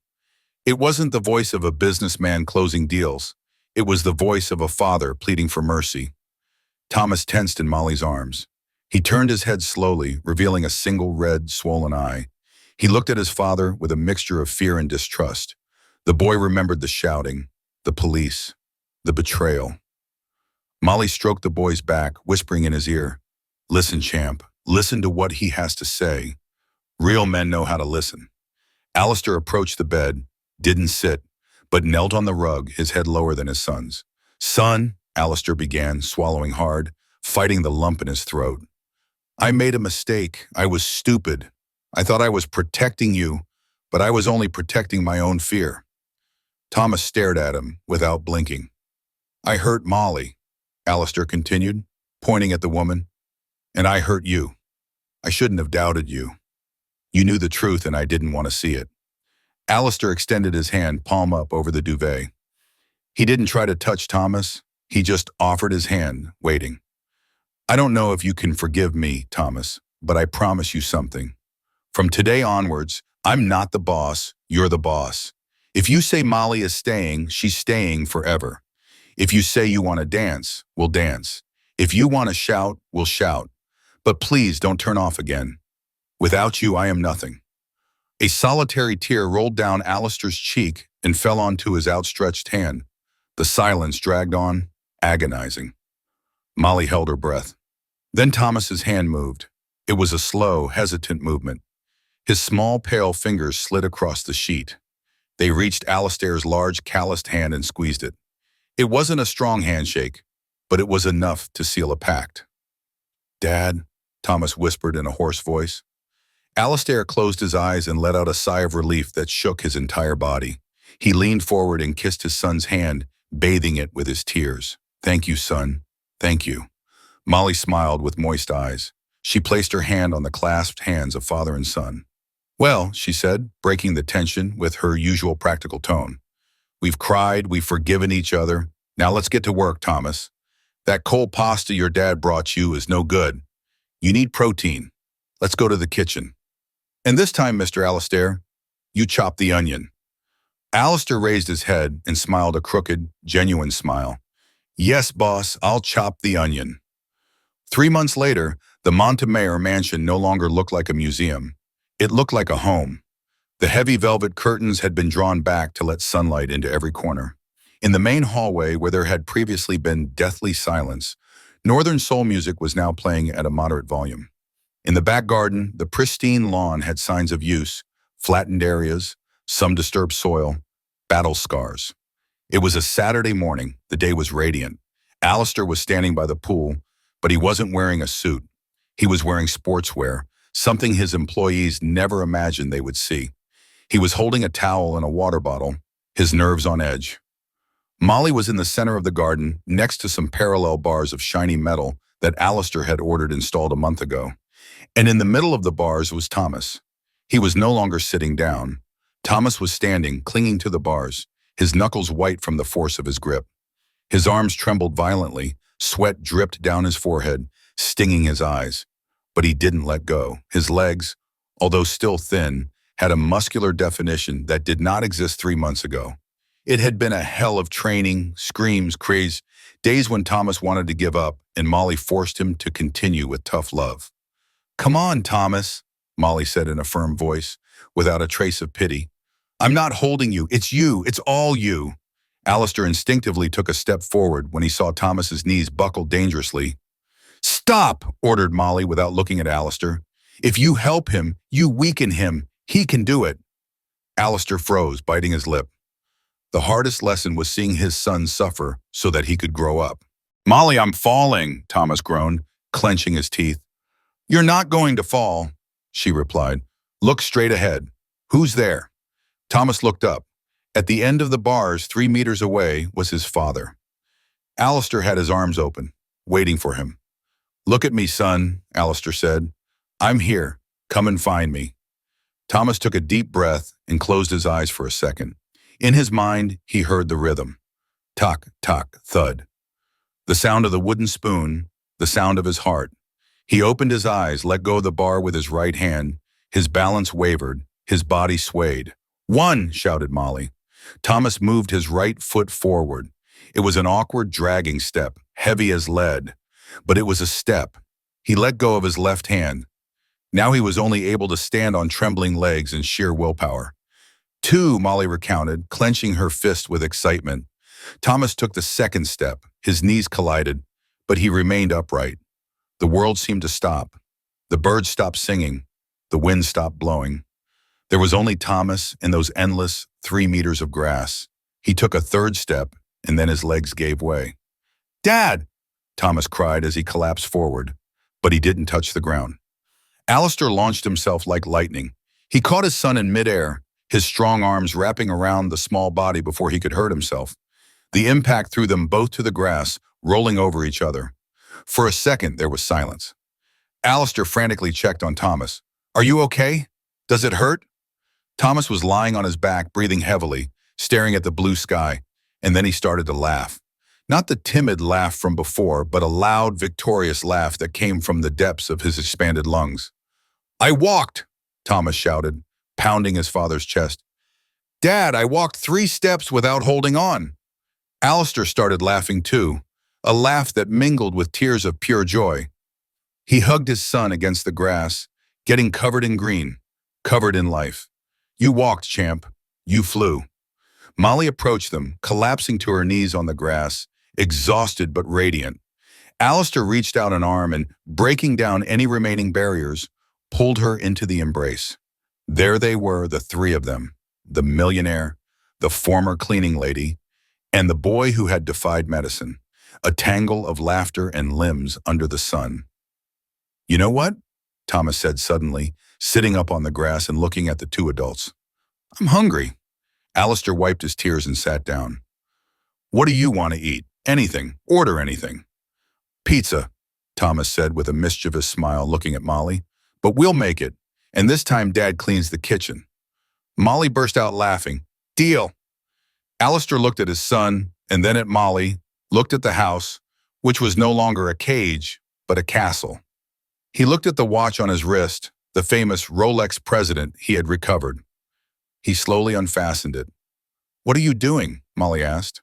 Speaker 1: It wasn't the voice of a businessman closing deals. It was the voice of a father pleading for mercy. Thomas tensed in Molly's arms. He turned his head slowly, revealing a single red, swollen eye. He looked at his father with a mixture of fear and distrust. The boy remembered the shouting, the police, the betrayal. Molly stroked the boy's back, whispering in his ear, "Listen, champ. Listen to what he has to say. Real men know how to listen." Alistair approached the bed, didn't sit, but knelt on the rug, his head lower than his son's. "Son," Alistair began, swallowing hard, fighting the lump in his throat. "I made a mistake. I was stupid. I thought I was protecting you, but I was only protecting my own fear." Thomas stared at him without blinking. "I hurt Molly," Alistair continued, pointing at the woman. "And I hurt you. I shouldn't have doubted you. You knew the truth and I didn't want to see it." Alistair extended his hand, palm up, over the duvet. He didn't try to touch Thomas. He just offered his hand, waiting. "I don't know if you can forgive me, Thomas, but I promise you something. From today onwards, I'm not the boss, you're the boss. If you say Molly is staying, she's staying forever. If you say you want to dance, we'll dance. If you want to shout, we'll shout. But please don't turn off again. Without you, I am nothing." A solitary tear rolled down Alistair's cheek and fell onto his outstretched hand. The silence dragged on, agonizing. Molly held her breath. Then Thomas's hand moved. It was a slow, hesitant movement. His small, pale fingers slid across the sheet. They reached Alistair's large, calloused hand and squeezed it. It wasn't a strong handshake, but it was enough to seal a pact. "Dad," Thomas whispered in a hoarse voice. Alistair closed his eyes and let out a sigh of relief that shook his entire body. He leaned forward and kissed his son's hand, bathing it with his tears. "Thank you, son. Thank you." Molly smiled with moist eyes. She placed her hand on the clasped hands of father and son. "Well," she said, breaking the tension with her usual practical tone. "We've cried, we've forgiven each other. Now let's get to work, Thomas. That cold pasta your dad brought you is no good. You need protein. Let's go to the kitchen. And this time, Mr. Alistair, you chop the onion." Alistair raised his head and smiled a crooked, genuine smile. "Yes, boss, I'll chop the onion." 3 months later, the Montemayor mansion no longer looked like a museum. It looked like a home. The heavy velvet curtains had been drawn back to let sunlight into every corner. In the main hallway, where there had previously been deathly silence, Northern soul music was now playing at a moderate volume. In the back garden, the pristine lawn had signs of use, flattened areas, some disturbed soil, battle scars. It was a Saturday morning. The day was radiant. Alistair was standing by the pool, but he wasn't wearing a suit. He was wearing sportswear, something his employees never imagined they would see. He was holding a towel and a water bottle, his nerves on edge. Molly was in the center of the garden, next to some parallel bars of shiny metal that Alistair had ordered installed a month ago. And in the middle of the bars was Thomas. He was no longer sitting down. Thomas was standing, clinging to the bars, his knuckles white from the force of his grip. His arms trembled violently, sweat dripped down his forehead, stinging his eyes. But he didn't let go. His legs, although still thin, had a muscular definition that did not exist 3 months ago. It had been a hell of training, screams, craze, days when Thomas wanted to give up, and Molly forced him to continue with tough love. "Come on, Thomas," Molly said in a firm voice, without a trace of pity. "I'm not holding you. It's you. It's all you." Alistair instinctively took a step forward when he saw Thomas's knees buckle dangerously. "Stop," ordered Molly without looking at Alistair. "If you help him, you weaken him. He can do it." Alistair froze, biting his lip. The hardest lesson was seeing his son suffer so that he could grow up. "Molly, I'm falling," Thomas groaned, clenching his teeth. "You're not going to fall," she replied. "Look straight ahead. Who's there?" Thomas looked up. At the end of the bars, 3 meters away, was his father. Alistair had his arms open, waiting for him. "Look at me, son," Alistair said. "I'm here. Come and find me." Thomas took a deep breath and closed his eyes for a second. In his mind, he heard the rhythm. Tuck, tuck, thud. The sound of the wooden spoon, the sound of his heart. He opened his eyes, let go of the bar with his right hand. His balance wavered, his body swayed. "One!" shouted Molly. Thomas moved his right foot forward. It was an awkward, dragging step, heavy as lead. But it was a step. He let go of his left hand. Now he was only able to stand on trembling legs and sheer willpower. 2, Molly recounted, clenching her fist with excitement. Thomas took the second step. His knees collided, but he remained upright. The world seemed to stop. The birds stopped singing. The wind stopped blowing. There was only Thomas and those endless 3 meters of grass. He took a third step, and then his legs gave way. "Dad!" Thomas cried as he collapsed forward, but he didn't touch the ground. Alistair launched himself like lightning. He caught his son in midair, his strong arms wrapping around the small body before he could hurt himself. The impact threw them both to the grass, rolling over each other. For a second, there was silence. Alistair frantically checked on Thomas. "Are you okay? Does it hurt?" Thomas was lying on his back, breathing heavily, staring at the blue sky, and then he started to laugh. Not the timid laugh from before, but a loud, victorious laugh that came from the depths of his expanded lungs. "I walked!" Thomas shouted, pounding his father's chest. Dad, I walked 3 steps without holding on. Alistair started laughing too, a laugh that mingled with tears of pure joy. He hugged his son against the grass, getting covered in green, covered in life. You walked, champ. You flew. Molly approached them, collapsing to her knees on the grass, exhausted but radiant. Alistair reached out an arm and, breaking down any remaining barriers, pulled her into the embrace. There they were, the three of them, the millionaire, the former cleaning lady, and the boy who had defied medicine, a tangle of laughter and limbs under the sun. You know what? Thomas said suddenly, sitting up on the grass and looking at the two adults. I'm hungry. Alistair wiped his tears and sat down. What do you want to eat? Anything. Order anything. Pizza, Thomas said with a mischievous smile looking at Molly. But we'll make it, and this time Dad cleans the kitchen. Molly burst out laughing. Deal. Alistair looked at his son, and then at Molly, looked at the house, which was no longer a cage, but a castle. He looked at the watch on his wrist, the famous Rolex President he had recovered. He slowly unfastened it. What are you doing? Molly asked.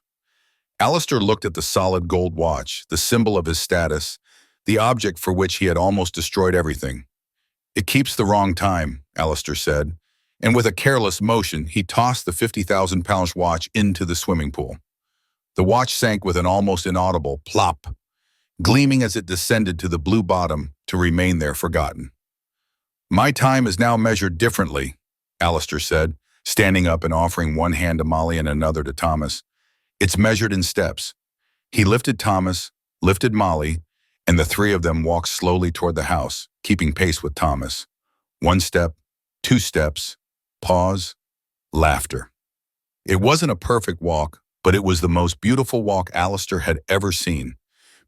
Speaker 1: Alistair looked at the solid gold watch, the symbol of his status, the object for which he had almost destroyed everything. It keeps the wrong time, Alistair said, and with a careless motion, he tossed the 50,000-pound watch into the swimming pool. The watch sank with an almost inaudible plop, gleaming as it descended to the blue bottom to remain there forgotten. My time is now measured differently, Alistair said, standing up and offering one hand to Molly and another to Thomas. It's measured in steps. He lifted Thomas, lifted Molly, and the three of them walked slowly toward the house, keeping pace with Thomas. 1 step, 2 steps, pause, laughter. It wasn't a perfect walk, but it was the most beautiful walk Alistair had ever seen,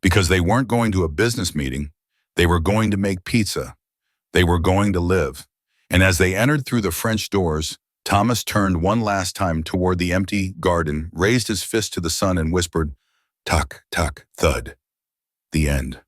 Speaker 1: because they weren't going to a business meeting, they were going to make pizza. They were going to live. And as they entered through the French doors, Thomas turned one last time toward the empty garden, raised his fist to the sun and whispered, "Tuck, tuck, thud." The end.